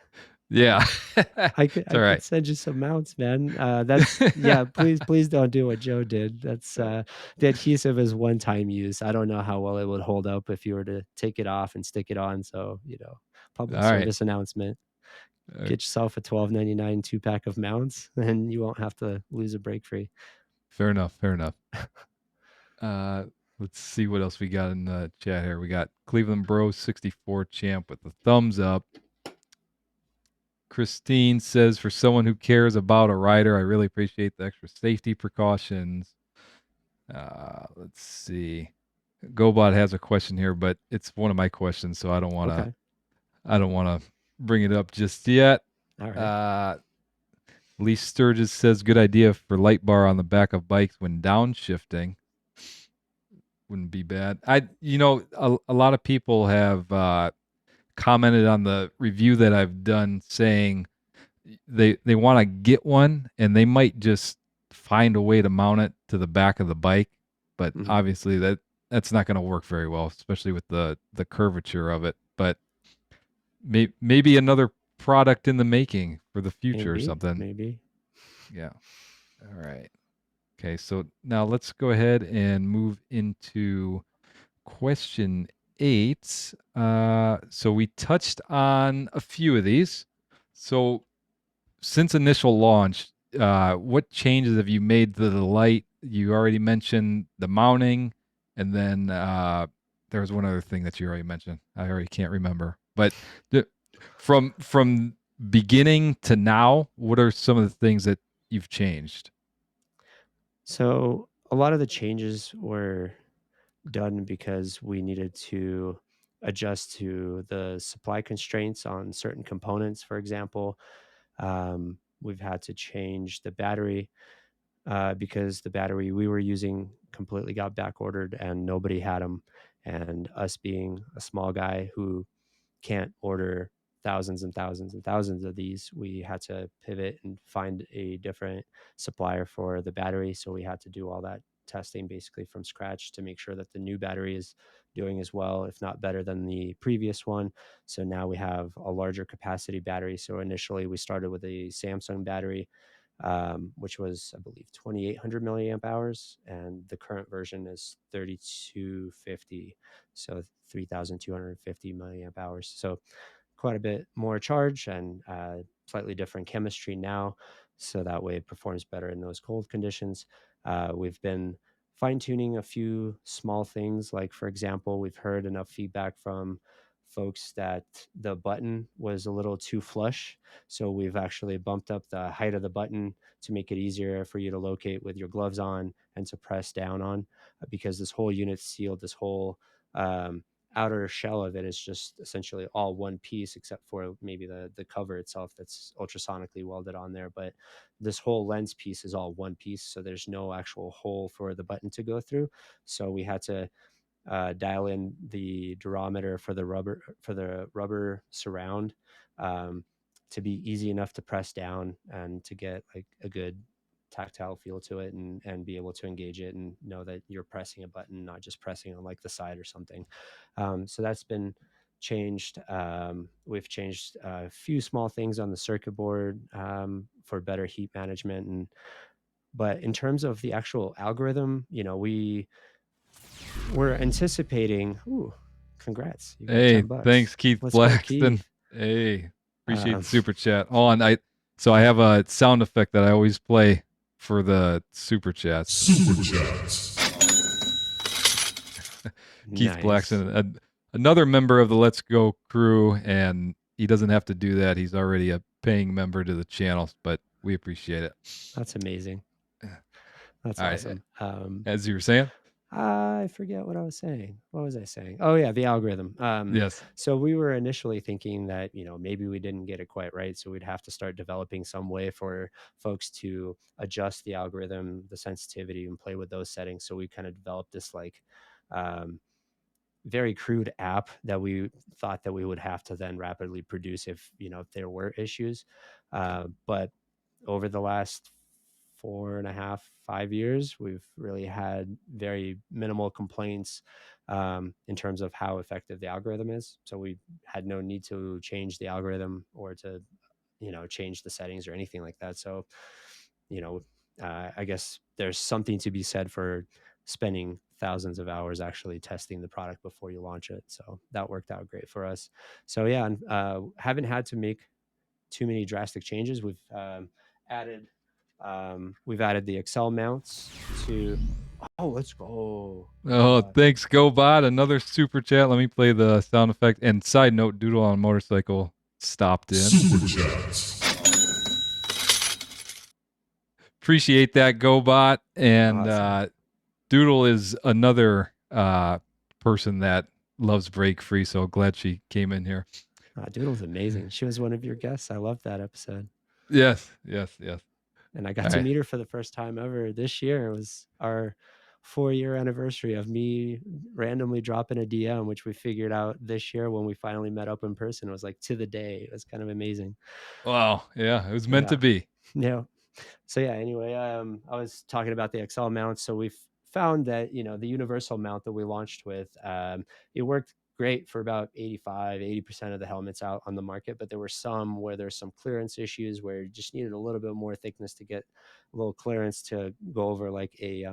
Yeah. It's I all could right. send you some mounts, man. That's Yeah. Please don't do what Joe did. That's the adhesive is one time use. I don't know how well it would hold up if you were to take it off and stick it on. So, All public right. service announcement: Uh, get yourself a 12.99 2 pack of mounts, and you won't have to lose a brake free. Fair enough. Fair enough. Uh, let's see what else we got in the chat here. We got Cleveland Bro 64 champ with the thumbs up. Christine says, for someone who cares about a rider, I really appreciate the extra safety precautions. Let's see. Gobot has a question here, but it's one of my questions, so Okay. I don't wanna bring it up just yet. All right. Uh, Lee Sturgis says, good idea for light bar on the back of bikes when downshifting. Wouldn't be bad. A lot of people have commented on the review that I've done saying they want to get one and they might just find a way to mount it to the back of the bike, but Mhm. obviously that's not going to work very well, especially with the curvature of it. But maybe another product in the making for the future or Maybe. something. Maybe. Yeah. All right. Okay, so now let's go ahead and move into question 8. So we touched on a few of these. So since initial launch, what changes have you made to the light? You already mentioned the mounting, and then there was one other thing that you already mentioned. I already can't remember. But the, from beginning to now, what are some of the things that you've changed? So a lot of the changes were done because we needed to adjust to the supply constraints on certain components. For example, we've had to change the battery because the battery we were using completely got back ordered and nobody had them. And us being a small guy who can't order thousands and thousands and thousands of these, we had to pivot and find a different supplier for the battery. So we had to do all that testing basically from scratch to make sure that the new battery is doing as well, if not better than the previous one. So now we have a larger capacity battery. So initially we started with a Samsung battery, which was, I believe, 2,800 milliamp hours, and the current version is 3,250, so 3,250 milliamp hours. So quite a bit more charge and slightly different chemistry now, so that way it performs better in those cold conditions. We've been fine tuning a few small things, like, for example, we've heard enough feedback from folks that the button was a little too flush. So we've actually bumped up the height of the button to make it easier for you to locate with your gloves on and to press down on, because this whole unit's sealed. This whole um, outer shell of it is just essentially all one piece, except for maybe the cover itself that's ultrasonically welded on there. But this whole lens piece is all one piece, so there's no actual hole for the button to go through. So we had to dial in the durometer for the rubber surround, um, to be easy enough to press down and to get like a good tactile feel to it, and be able to engage it and know that you're pressing a button, not just pressing on like the side or something. So that's been we've changed a few small things on the circuit board for better heat management. And but in terms of the actual algorithm, we were anticipating. Ooh, congrats! You got Hey, $10. thanks, Keith Let's go, Blackston. Keith. Hey, appreciate Um, the super chat. Oh, and I have a sound effect that I always play for the super chats. Super chats. Keith nice. Blackston, another member of the Let's Go crew, and he doesn't have to do that. He's already a paying member to the channel, but we appreciate it. That's amazing. That's All right, awesome. as you were saying, I forget what I was saying. What was I saying? Oh yeah, the algorithm. yes. So we were initially thinking that maybe we didn't get it quite right, so we'd have to start developing some way for folks to adjust the algorithm, the sensitivity, and play with those settings. So we kind of developed this like um, very crude app that we thought that we would have to then rapidly produce if there were issues. But over the last 4.5, 5 years, we've really had very minimal complaints in terms of how effective the algorithm is. So we had no need to change the algorithm or to change the settings or anything like that. So you know I guess there's something to be said for spending thousands of hours actually testing the product before you launch it. So that worked out great for us. So yeah, and haven't had to make too many drastic changes. Added we've added the Excel mounts to. Oh, let's go. Oh, thanks, GoBot. Another super chat. Let me play the sound effect. And side note, Doodle on a motorcycle stopped in. Super chats. Appreciate that, GoBot. And Awesome. Doodle is another person that loves Break Free. So glad she came in here. Doodle's amazing. She was one of your guests. I loved that episode. Yes, yes, yes. And I got All to right. meet her for the first time ever this year. It was our 4-year anniversary of me randomly dropping a DM, which we figured out this year when we finally met up in person. It was like to the day. It was kind of amazing. Wow. Yeah, it was meant to Yeah. be. Yeah. So yeah, anyway, I was talking about the XL mount. So we've found that the universal mount that we launched with, it worked great for about 80% of the helmets out on the market, but there were some where there's some clearance issues where you just needed a little bit more thickness to get a little clearance to go over like a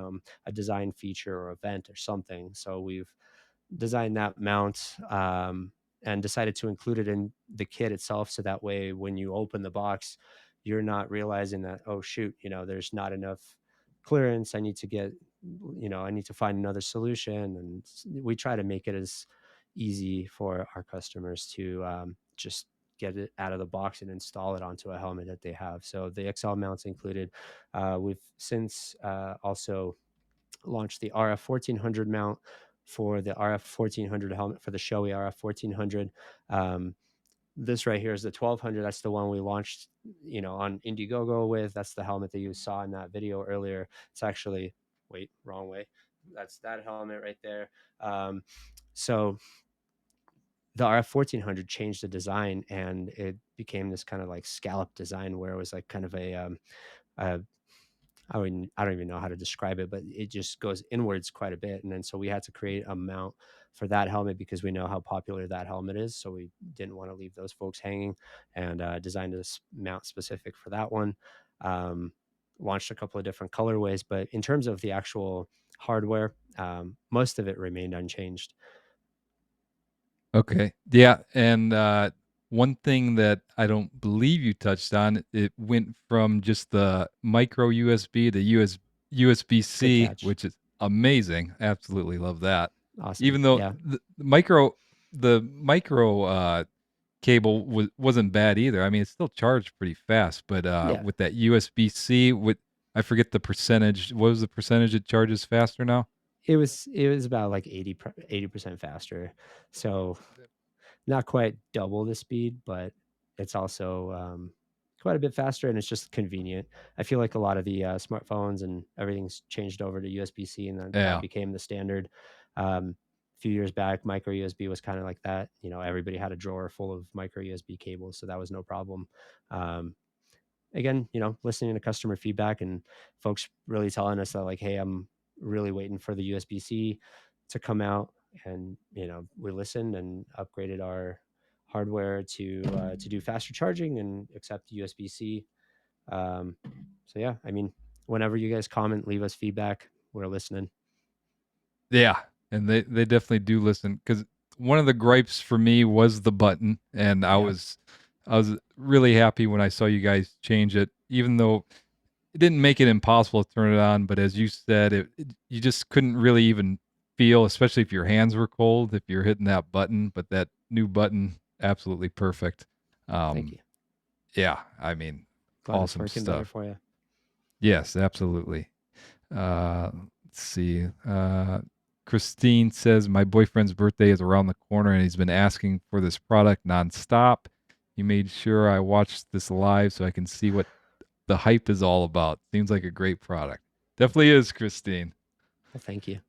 design feature or event or something. So we've designed that mount and decided to include it in the kit itself, so that way when you open the box you're not realizing that, oh shoot, there's not enough clearance. I need to find another solution. And we try to make it as easy for our customers to just get it out of the box and install it onto a helmet that they have. So the XL mounts included. We've since also launched the RF 1400 mount for the RF 1400 helmet, for the Shoei RF 1400. This right here is the 1200. That's the one we launched, on Indiegogo with. That's the helmet that you saw in that video earlier. It's actually, wait, wrong way. That's that helmet right there. So the RF 1400 changed the design, and it became this kind of like scallop design where it was like kind of a I don't even know how to describe it, but it just goes inwards quite a bit. And then so we had to create a mount for that helmet because we know how popular that helmet is. So we didn't want to leave those folks hanging, and designed this mount specific for that one. Um, Launched a couple of different colorways, but in terms of the actual hardware, most of it remained unchanged. Okay. Yeah. And one thing that I don't believe you touched on, it went from just the micro USB to USB Good C, catch. which is amazing. Absolutely love that. Awesome. Even though Yeah. the micro cable wasn't bad either. I mean, it still charged pretty fast, but Yeah. with that USB C, with I forget the percentage. What was the percentage it charges faster now? It was about like 80% faster. So not quite double the speed, but it's also quite a bit faster, and it's just convenient. I feel like a lot of the smartphones and everything's changed over to USB-C, and then that Yeah. became the standard. A few years back, micro USB was kind of like that. Everybody had a drawer full of micro USB cables, so that was no problem. Um, Again, listening to customer feedback and folks really telling us that like, hey, I'm really waiting for the USB-C to come out. and we listened and upgraded our hardware to do faster charging and accept USB-C. Um, so yeah, I mean, whenever you guys comment, leave us feedback. We're listening. Yeah, and they definitely do listen, because one of the gripes for me was the button, and I Yeah, was I was really happy when I saw you guys change it, even though it didn't make it impossible to turn it on. But as you said, you just couldn't really even feel, especially if your hands were cold, if you're hitting that button. But that new button, absolutely perfect. thank Um, you. yeah, I mean, Glad it's awesome working better stuff. for you. Yes, absolutely. Let's see. Christine says, my boyfriend's birthday is around the corner and he's been asking for this product nonstop. He made sure I watched this live so I can see what the hype is all about. Seems like a great product. Definitely is, Christine. Well, thank you.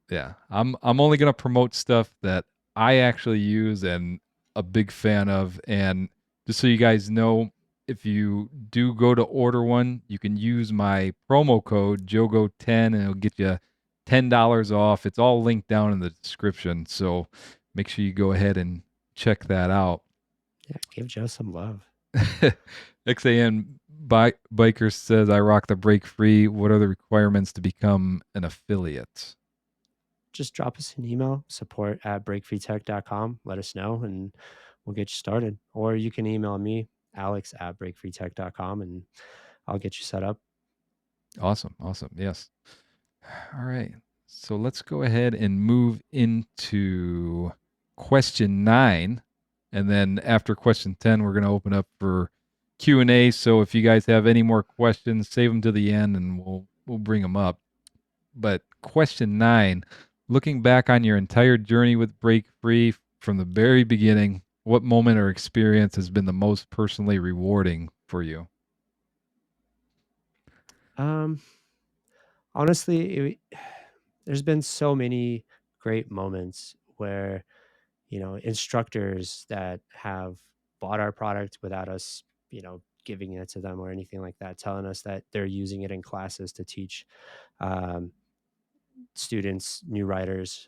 Yeah. I'm only gonna promote stuff that I actually use and a big fan of. And just so you guys know, if you do go to order one, you can use my promo code JOGO10 and it'll get you $10 off. It's all linked down in the description. So make sure you go ahead and check that out. Yeah, give Joe some love. Biker says, I rock the break free. What are the requirements to become an affiliate? Just drop us an email, support@breakfreetech.com. Let us know and we'll get you started. Or you can email me, alex@breakfreetech.com, and I'll get you set up. Awesome. Awesome. Yes. All right. So let's go ahead and move into question 9. And then after question 10, we're going to open up for Q&A. So if you guys have any more questions, save them to the end and we'll bring them up. But question 9, looking back on your entire journey with Break Free from the very beginning, what moment or experience has been the most personally rewarding for you? Um, Honestly, there's been so many great moments where, instructors that have bought our product without us, giving it to them or anything like that, telling us that they're using it in classes to teach um, students, new riders,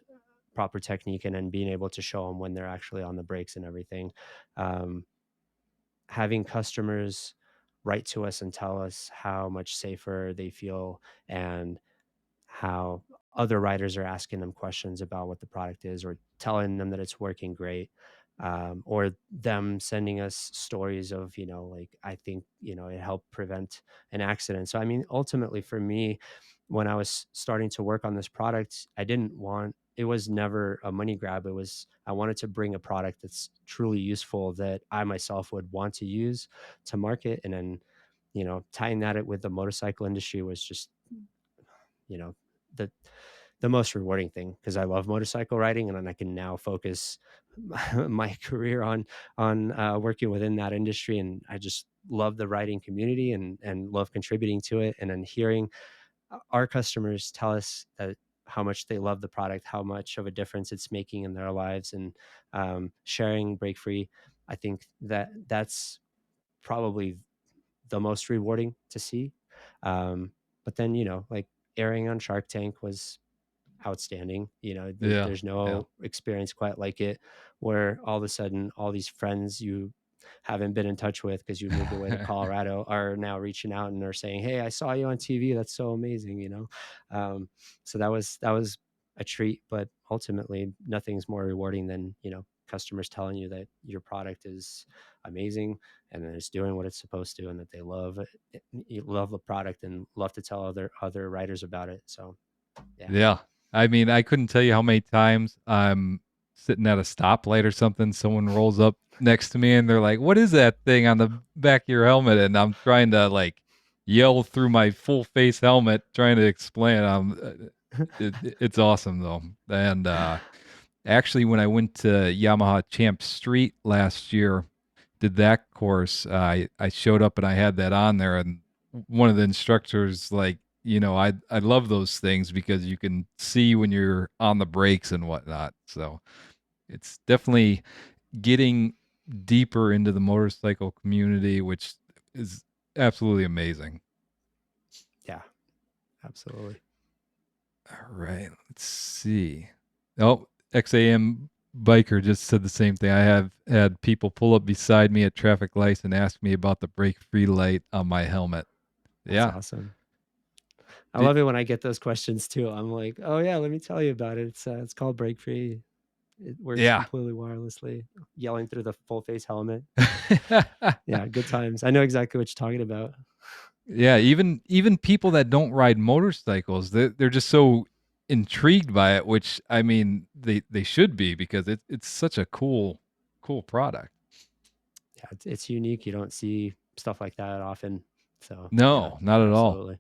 proper technique, and then being able to show them when they're actually on the brakes and everything. Um, Having customers write to us and tell us how much safer they feel and how other writers are asking them questions about what the product is or telling them that it's working great, or them sending us stories of, like, I think, it helped prevent an accident. So I mean, ultimately for me, when I was starting to work on this product, I didn't want, it was never a money grab. It was, I wanted to bring a product that's truly useful that I myself would want to use to market. And then, tying that with the motorcycle industry was just, you know the the most rewarding thing, because I love motorcycle riding, and then I can now focus my career on working within that industry. And I just love the riding community and love contributing to it. And then hearing our customers tell us that how much they love the product, how much of a difference it's making in their lives, and sharing Break Free, I think that that's probably the most rewarding to see. Um, but then, like, airing on Shark Tank was outstanding. Yeah. There's Yeah. no experience quite like it, where all of a sudden all these friends you haven't been in touch with because you moved away to Colorado are now reaching out and are saying, "Hey, I saw you on TV. That's so amazing." Um, so that was a treat. But ultimately, nothing's more rewarding than customers telling you that your product is amazing and that it's doing what it's supposed to, and that they love it, you love the product and love to tell other writers about it. So yeah. Yeah. I mean, I couldn't tell you how many times I'm sitting at a stoplight or something, someone rolls up next to me and they're like, "What is that thing on the back of your helmet?" And I'm trying to like yell through my full face helmet trying to explain. It's awesome though. And actually, when I went to Yamaha Champ Street last year, did that course, I showed up and I had that on there, and one of the instructors like, I love those things because you can see when you're on the brakes and whatnot. So it's definitely getting deeper into the motorcycle community, which is absolutely amazing. Yeah, absolutely. All right, let's see. Oh, XAM biker just said the same thing. I have had people pull up beside me at traffic lights and ask me about the brake free light on my helmet. That's Yeah. awesome. I Do- love it when I get those questions too. I'm like, oh yeah, let me tell you about it. It's called Break Free. It works yeah. completely wirelessly. Yelling through the full face helmet. Yeah, good times. I know exactly what you're talking about. Yeah, even people that don't ride motorcycles, they're just so intrigued by it, which I mean they should be because it's such a cool product. Yeah, it's unique. You don't see stuff like that often. So yeah, No, not at all. absolutely.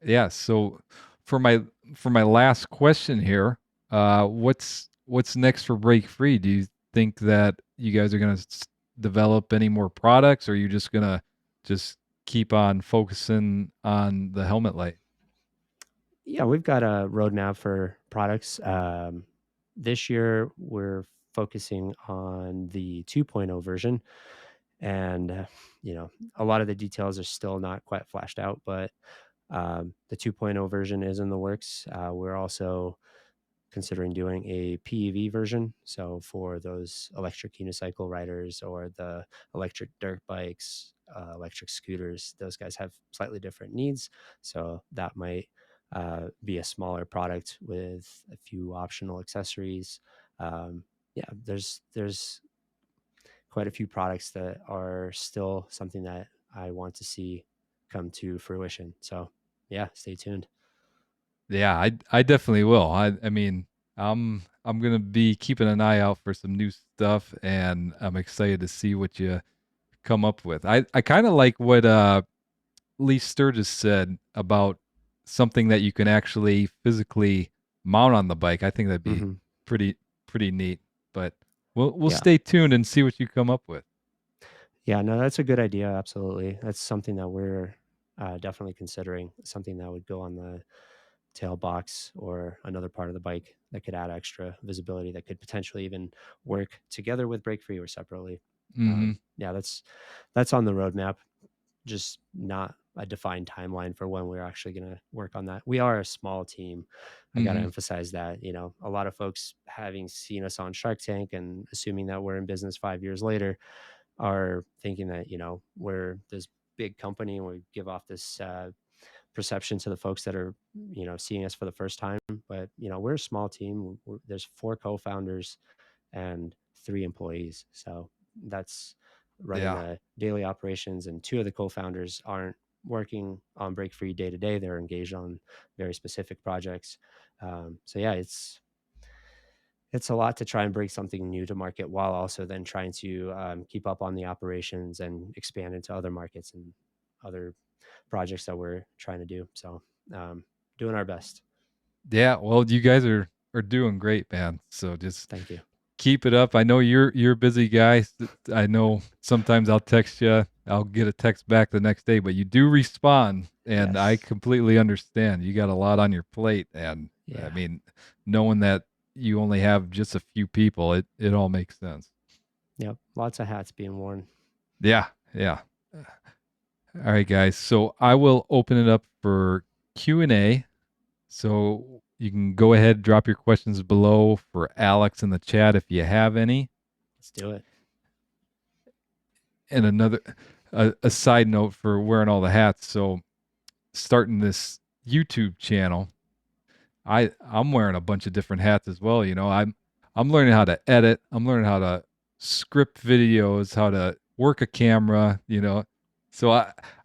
Yeah, so for my for my last question here, what's next for Break Free? Do you think that you guys are going to develop any more products or are you just going to just keep on focusing on the helmet light? Yeah, we've got a roadmap for products. This year, we're focusing on the 2.0 version. And, a lot of the details are still not quite flashed out, but the 2.0 version is in the works. We're also considering doing a PEV version. So for those electric unicycle riders or the electric dirt bikes, electric scooters, those guys have slightly different needs. So that might be a smaller product with a few optional accessories. Yeah, there's quite a few products that are still something that I want to see come to fruition. So yeah, stay tuned. Yeah, I definitely will. I mean, I'm gonna be keeping an eye out for some new stuff, and I'm excited to see what you come up with. I kind of like what Lee Sturgis said about something that you can actually physically mount on the bike. I think that'd be Hmm. pretty pretty neat. But we'll Yeah. stay tuned and see what you come up with. Yeah, no, that's a good idea. Absolutely. That's something that we're definitely considering, something that would go on the tail box or another part of the bike that could add extra visibility that could potentially even work together with brake free or separately. Hmm. Yeah, that's on the roadmap, just not a defined timeline for when we're actually going to work on that. We are a small team. I got to Hmm. emphasize that, a lot of folks having seen us on Shark Tank and assuming that we're in business 5 years later are thinking that we're this big company and we give off this perception to the folks that are seeing us for the first time. But we're a small team. There's 4 co-founders and 3 employees, so that's running Yeah. the daily operations. And 2 of the co-founders aren't working on break free day to day. They're engaged on very specific projects. So yeah, it's a lot to try and bring something new to market while also then trying to keep up on the operations and expand into other markets and other projects that we're trying to do. So, um, doing our best. Yeah. Well, you guys are doing great, man. So just Thank you. keep it up. I know you're a busy guy. I know sometimes I'll text you. I'll get a text back the next day, but you do respond, and I Yes. completely understand. You got a lot on your plate, and I Yeah. mean, knowing that you only have just a few people, it all makes sense. Yep. Lots of hats being worn. Yeah, yeah. All right, guys. So I will open it up for Q&A. So you can go ahead, drop your questions below for Alex in the chat if you have any. Let's do it. And another a side note for wearing all the hats. So starting this YouTube channel, I'm wearing a bunch of different hats as well. I'm learning how to edit. I'm learning how to script videos, how to work a camera. So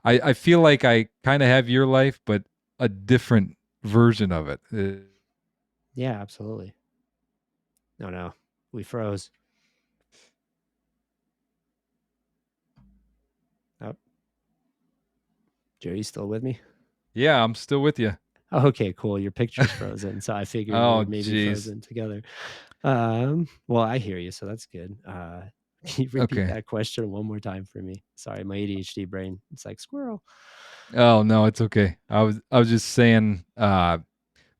I feel like I kind of have your life, but a different version of it. Yeah, absolutely. No, no. We froze. Oh, Joe, you still with me? Yeah, I'm still with you. Oh, okay, cool. Your picture's frozen. So I figured we Oh, were maybe jeez. frozen together. Well, I hear you, so that's good. Can you repeat Okay. that question one more time for me? Sorry, my ADHD brain. It's like squirrel. Oh no, it's okay. I was just saying,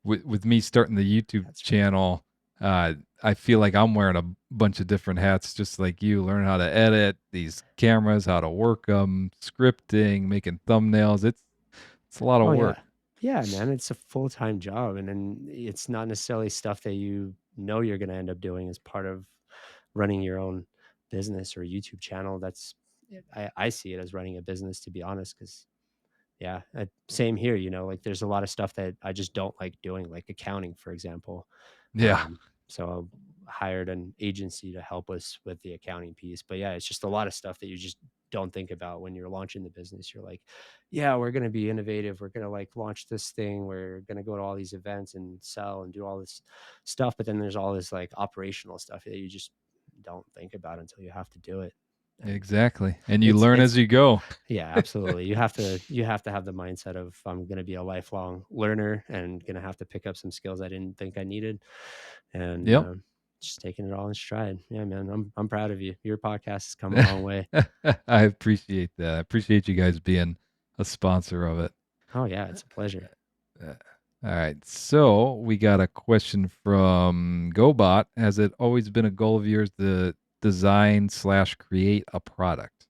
with me starting the YouTube That's right. channel, I feel like I'm wearing a bunch of different hats, just like you. Learn how to edit these cameras, how to work them, scripting, making thumbnails. It's a lot of Oh work. yeah. Yeah, man, it's a full-time job, and then it's not necessarily stuff that you know you're going to end up doing as part of running your own business or YouTube channel. That's I see it as running a business, to be honest, because yeah, same here. Like there's a lot of stuff that I just don't like doing, like accounting, for example. Yeah, Um, so I hired an agency to help us with the accounting piece. But yeah, it's just a lot of stuff that you just don't think about when you're launching the business. You're like, yeah, we're going to be innovative. We're going to like launch this thing. We're going to go to all these events and sell and do all this stuff. But then there's all this like operational stuff that you just don't think about until you have to do it. And exactly. And you it's learn it's as you go. yeah, absolutely. You have to have the mindset of I'm going to be a lifelong learner and going to have to pick up some skills I didn't think I needed, and Yep. just taking it all in stride. Yeah, man, I'm proud of you. Your podcast has come a long way. I appreciate that. I appreciate you guys being a sponsor of it. Oh yeah, it's a pleasure. Uh, All right. So we got a question from GoBot. Has it always been a goal of yours to design/create a product?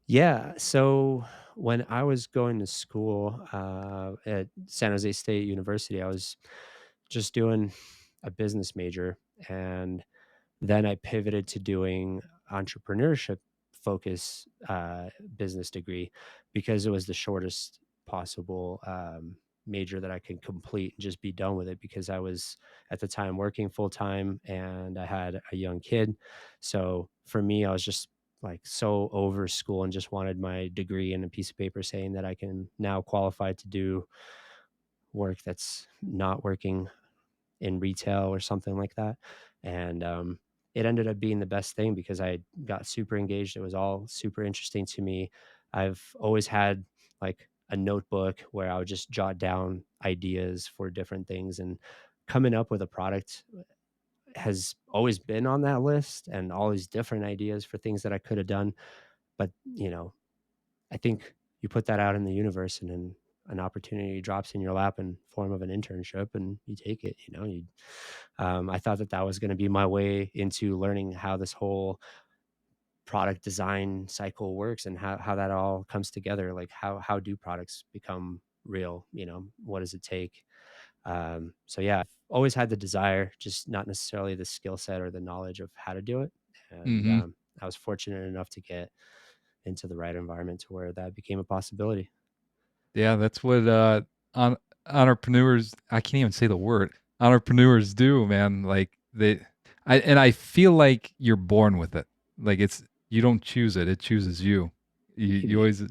Yeah. So when I was going to school at San Jose State University, I was just doing a business major, and then I pivoted to doing entrepreneurship focus business degree because it was the shortest possible major that I could complete and just be done with it, because I was at the time working full time and I had a young kid. So for me, I was just like so over school and just wanted my degree and a piece of paper saying that I can now qualify to do work that's not working in retail or something like that. And it ended up being the best thing because I got super engaged. It was all super interesting to me. I've always had like a notebook where I would just jot down ideas for different things, and coming up with a product has always been on that list, and all these different ideas for things that I could have done. But, I think you put that out in the universe, and then an opportunity drops in your lap in form of an internship, and you take it. I thought that that was going to be my way into learning how this whole product design cycle works and how that all comes together. Like how do products become real? What does it take? So yeah, I've always had the desire, just not necessarily the skill set or the knowledge of how to do it. And Mm-hmm. I was fortunate enough to get into the right environment to where that became a possibility. Yeah, that's what on entrepreneurs. I can't even say the word entrepreneurs do, man. Like I feel like you're born with it. Like it's you don't choose it; it chooses you. You Maybe. always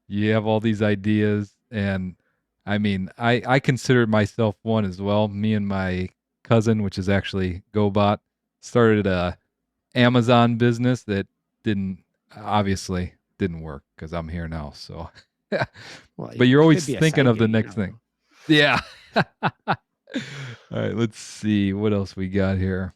you have all these ideas, and I mean, I consider myself one as well. Me and my cousin, which is actually GoBot, started a Amazon business that didn't obviously didn't work because I'm here now. So, Well, but you're it could always be a thinking side of the gig, you next never thing. know. Yeah. All right, let's see what else we got here.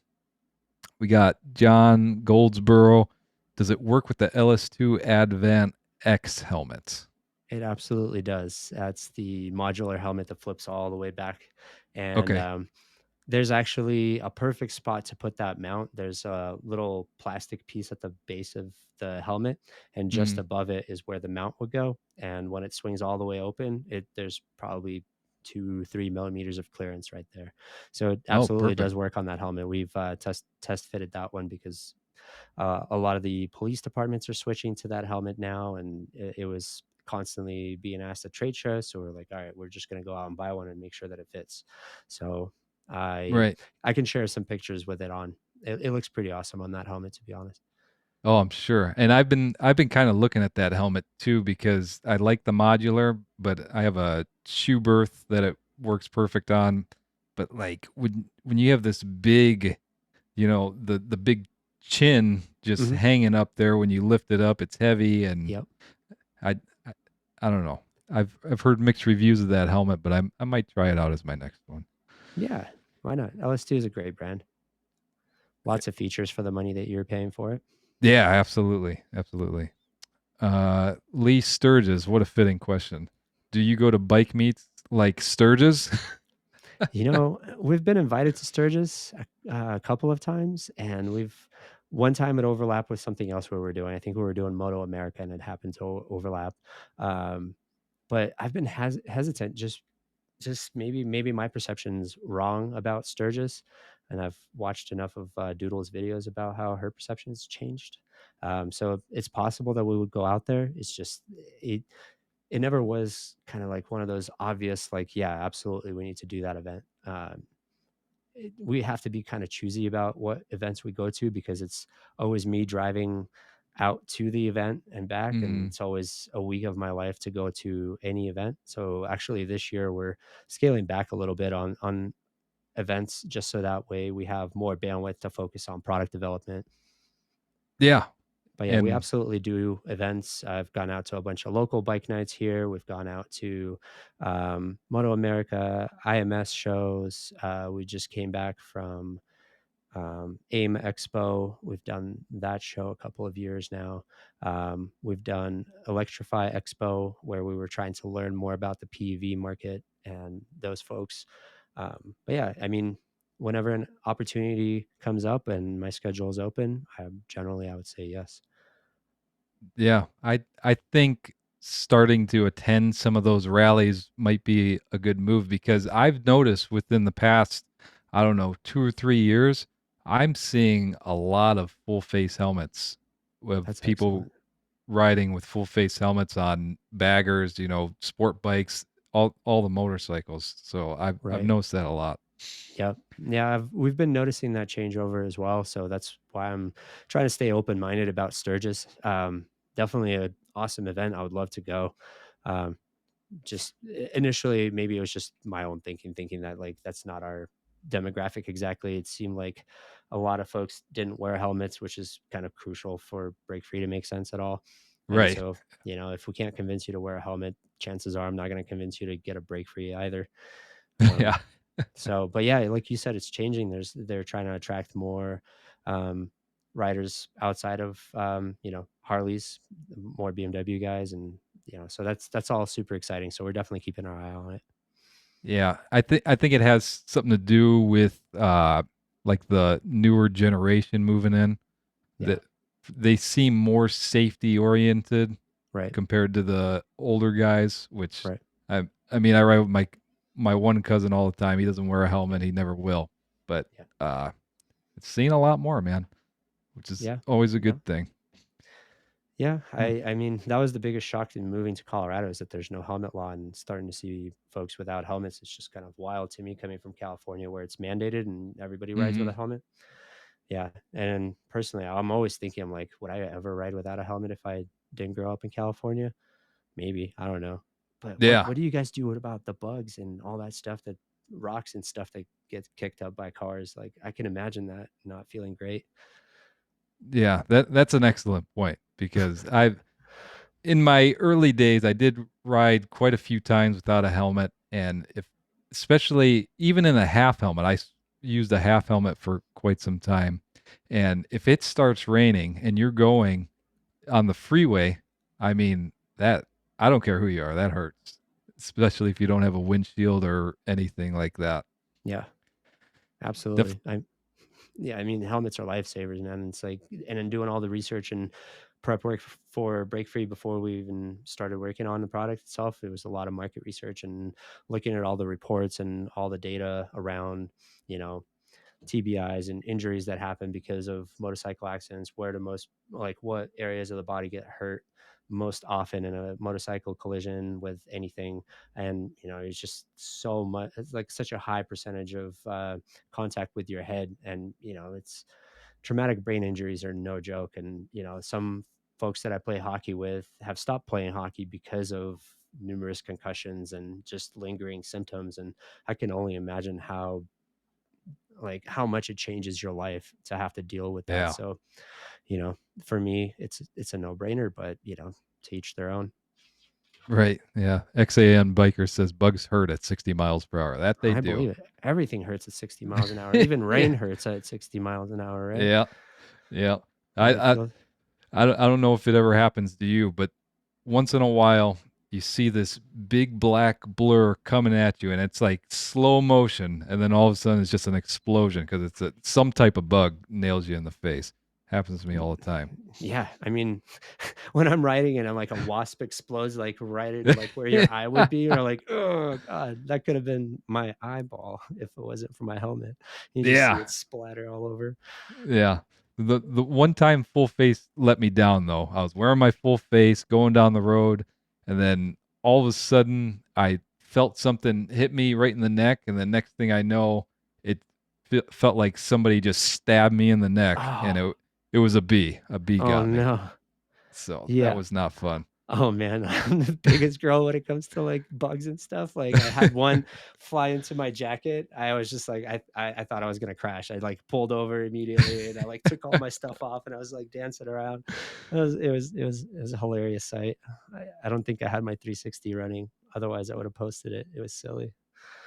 We got John Goldsboro. Does it work with the LS2 Advent X helmets? It absolutely does. That's the modular helmet that flips all the way back. And Okay. there's actually a perfect spot to put that mount. There's a little plastic piece at the base of the helmet, and just Mm. above it is where the mount would go. And when it swings all the way open, there's probably 2-3 millimeters of clearance right there. So it Oh, absolutely perfect. does work on that helmet. We've test fitted that one because a lot of the police departments are switching to that helmet now, and it was constantly being asked at trade shows. So we're like, all right, we're just going to go out and buy one and make sure that it fits. So I Right. I can share some pictures with it on. It looks pretty awesome on that helmet, to be honest. Oh, I'm sure. And I've been kind of looking at that helmet too because I like the modular, but I have a shoe berth that it works perfect on. But like when you have this big, the big chin just Hmm. hanging up there when you lift it up, it's heavy and Yep. I I, I don't know. I've heard mixed reviews of that helmet, but I might try it out as my next one. Yeah. Why not? LS2 is a great brand. Lots of features for the money that you're paying for it. Yeah, absolutely. Absolutely. Lee Sturgis, what a fitting question. Do you go to bike meets like Sturgis? We've been invited to Sturgis a couple of times, and one time it overlapped with something else we were doing. I think we were doing Moto America, and it happened to overlap. Um, but I've been hesitant, just maybe my perception's wrong about Sturgis. and I've watched enough of Doodle's videos about how her perception's changed. So it's possible that we would go out there. It's just it it never was kind of like one of those obvious like, yeah, absolutely, we need to do that event. We have to be kind of choosy about what events we go to, because it's always me driving out to the event and back, and Mm, it's always a week of my life to go to any event. So actually this year we're scaling back a little bit on events, just so that way we have more bandwidth to focus on product development. yeah. But yeah, we And absolutely do events. I've gone out to a bunch of local bike nights here. We've gone out to Moto America, IMS shows. We just came back from AIM Expo. We've done that show a couple of years now. We've done Electrify Expo, where we were trying to learn more about the PEV market and those folks. But yeah, I mean, whenever an opportunity comes up and my schedule is open, I would say yes. yeah, I think starting to attend some of those rallies might be a good move because I've noticed within the past, I don't know, 2 or 3 years, I'm seeing a lot of full face helmets with That's people excellent. riding with full face helmets on baggers, sport bikes, all the motorcycles. So I've Right. noticed that a lot. Yep. Yeah, we've been noticing that changeover as well. So that's why I'm trying to stay open minded about Sturgis. Definitely an awesome event. I would love to go. Um, just initially, maybe it was just my own thinking that like that's not our demographic exactly. It seemed like a lot of folks didn't wear helmets, which is kind of crucial for break free to make sense at all. And Right. so, if we can't convince you to wear a helmet, chances are I'm not going to convince you to get a break free either. Um, Yeah. so, but yeah, like you said, it's changing. They're trying to attract more um, riders outside of Harleys, more BMW guys, and so that's all super exciting. So we're definitely keeping our eye on it. Yeah, I think it has something to do with like the newer generation moving in Yeah, that they seem more safety oriented right, compared to the older guys, which right. I mean I ride with my one cousin all the time. He doesn't wear a helmet, he never will. But Yeah, uh it's seen a lot more, man, which is yeah. always a No, good thing. yeah. Hmm. I mean that was the biggest shock in moving to Colorado, is that there's no helmet law, and starting to see folks without helmets. It's just kind of wild to me, coming from California where it's mandated and everybody rides with a Hmm. helmet. Yeah, and personally, I'm always thinking, I'm like, would I ever ride without a helmet if I didn't grow up in California? Maybe, I don't know. But what Yeah. what do you guys do? What about the bugs and all that stuff, that rocks and stuff that gets kicked up by cars? Like, I can imagine that not feeling great. Yeah, that's an excellent point because I've in my early days, I did ride quite a few times without a helmet, and if especially even in a half helmet, used a half helmet for quite some time. And if it starts raining and you're going on the freeway, I mean that I don't care who you are, that hurts, especially if you don't have a windshield or anything like that. Yeah, Def- absolutely. Yeah, I mean, helmets are lifesavers, man. It's like, and in doing all the research and prep work for Break Free before we even started working on the product itself, it was a lot of market research and looking at all the reports and all the data around, you know, TBIs and injuries that happen because of motorcycle accidents, where the most, like, what areas of the body get hurt most often in a motorcycle collision with anything. And it's just so much, it's like such a high percentage of contact with your head. And it's traumatic brain injuries are no joke. And some folks that I play hockey with have stopped playing hockey because of numerous concussions and just lingering symptoms. And I can only imagine how much it changes your life to have to deal with that. yeah, So, for me, it's a no-brainer, but to each their own. right. Yeah. XAN biker says bugs hurt at 60 miles per hour. That they I do. believe it. Everything hurts at 60 miles an hour. Even rain Yeah. hurts at 60 miles an hour, right? Yeah. Yeah. Yeah, it I feels. I don't know if it ever happens to you, but once in a while you see this big black blur coming at you and it's like slow motion and then all of a sudden it's just an explosion because some type of bug nails you in the face. Happens to me all the time. Yeah, I mean, when I'm riding and I'm like a wasp explodes like right in like where your eye would be, or like, oh god, that could have been my eyeball if it wasn't for my helmet. You just see Yeah. it splatter all over. Yeah. The one time full face let me down though. I was wearing my full face going down the road, and then all of a sudden I felt something hit me right in the neck, and the next thing I know, it felt like somebody just stabbed me in the neck, and Oh, it was a bee. A bee oh got me. no. So that Yeah. was not fun. Oh man, I'm the biggest girl when it comes to like bugs and stuff. Like I had one fly into my jacket. I was just like, I thought I was gonna crash. I like pulled over immediately and I like took all my stuff off and I was like dancing around. It was a hilarious sight. I don't think I had my 360 running. Otherwise, I would have posted it. It was silly.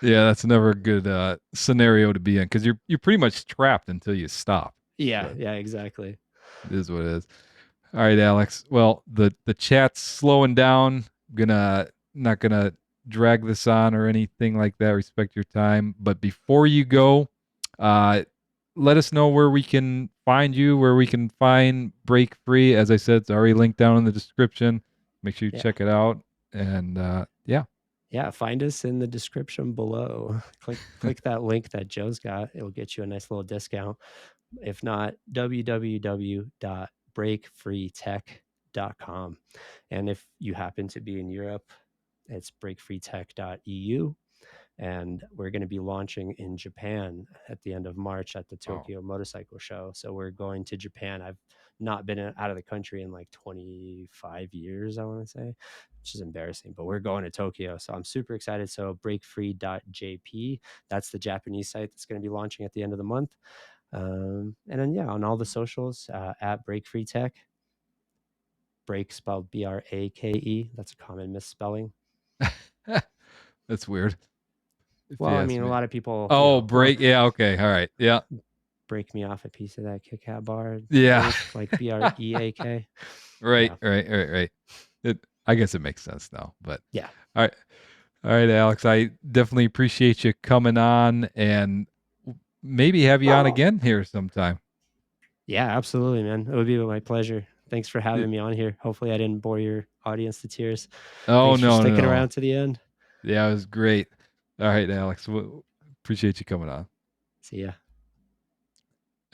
Yeah, that's never a good scenario to be in because you're pretty much trapped until you stop. Yeah, But yeah, exactly. it is what it is. All right, Alex. Well, the chat's slowing down. Gonna not gonna drag this on or anything like that. Respect your time. But before you go, uh, let us know where we can find you, where we can find Break Free. As I said, it's already linked down in the description. Make sure you Yeah. check it out. And yeah, Yeah, find us in the description below. Click that link that Joe's got. It'll get you a nice little discount. If not, www.breakfreetech.com. And if you happen to be in Europe, it's breakfreetech.eu. And we're going to be launching in Japan at the end of March at the oh, Tokyo Motorcycle Show. So we're going to Japan. I've not been out of the country in like 25 years, I want to say, which is embarrassing, but we're going to Tokyo. So I'm super excited. So breakfree.jp, that's the Japanese site that's going to be launching at the end of the month. And then, yeah, on all the socials at Break Free Tech. Break spelled Brake. That's a common misspelling. that's weird. If Well, you I ask mean, a me. lot of people, Oh, break. Yeah. Okay. All right. Yeah. break me off a piece of that Kit Kat bar. Yeah. Break, like Break. Right. Yeah. Right. Right. Right. I guess it makes sense now. But Yeah. all right. All right, Alex. I definitely appreciate you coming on and maybe have you on again here sometime. Yeah, absolutely, man. It would be my pleasure. Thanks for Y- having me on here. Hopefully, I didn't bore your audience to tears. Oh, Thanks for no, no, sticking no. around to the end. Yeah, it was great. All right, Alex. Appreciate you coming on. See ya.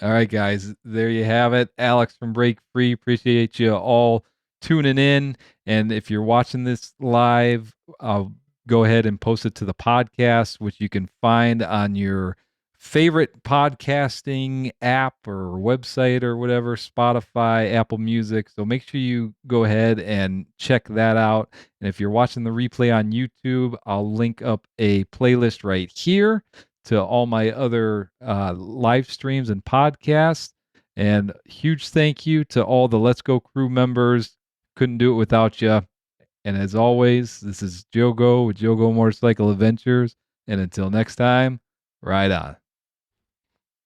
All right, guys, there you have it. Alex from Break Free. Appreciate you all tuning in. And if you're watching this live, I'll go ahead and post it to the podcast, which you can find on your favorite podcasting app or website or whatever, Spotify, Apple Music. So make sure you go ahead and check that out. And if you're watching the replay on YouTube, I'll link up a playlist right here to all my other live streams and podcasts. And huge thank you to all the Let's Go crew members. Couldn't do it without you. And as always, this is Jogo with Jogo Motorcycle Adventures. And until next time, ride on.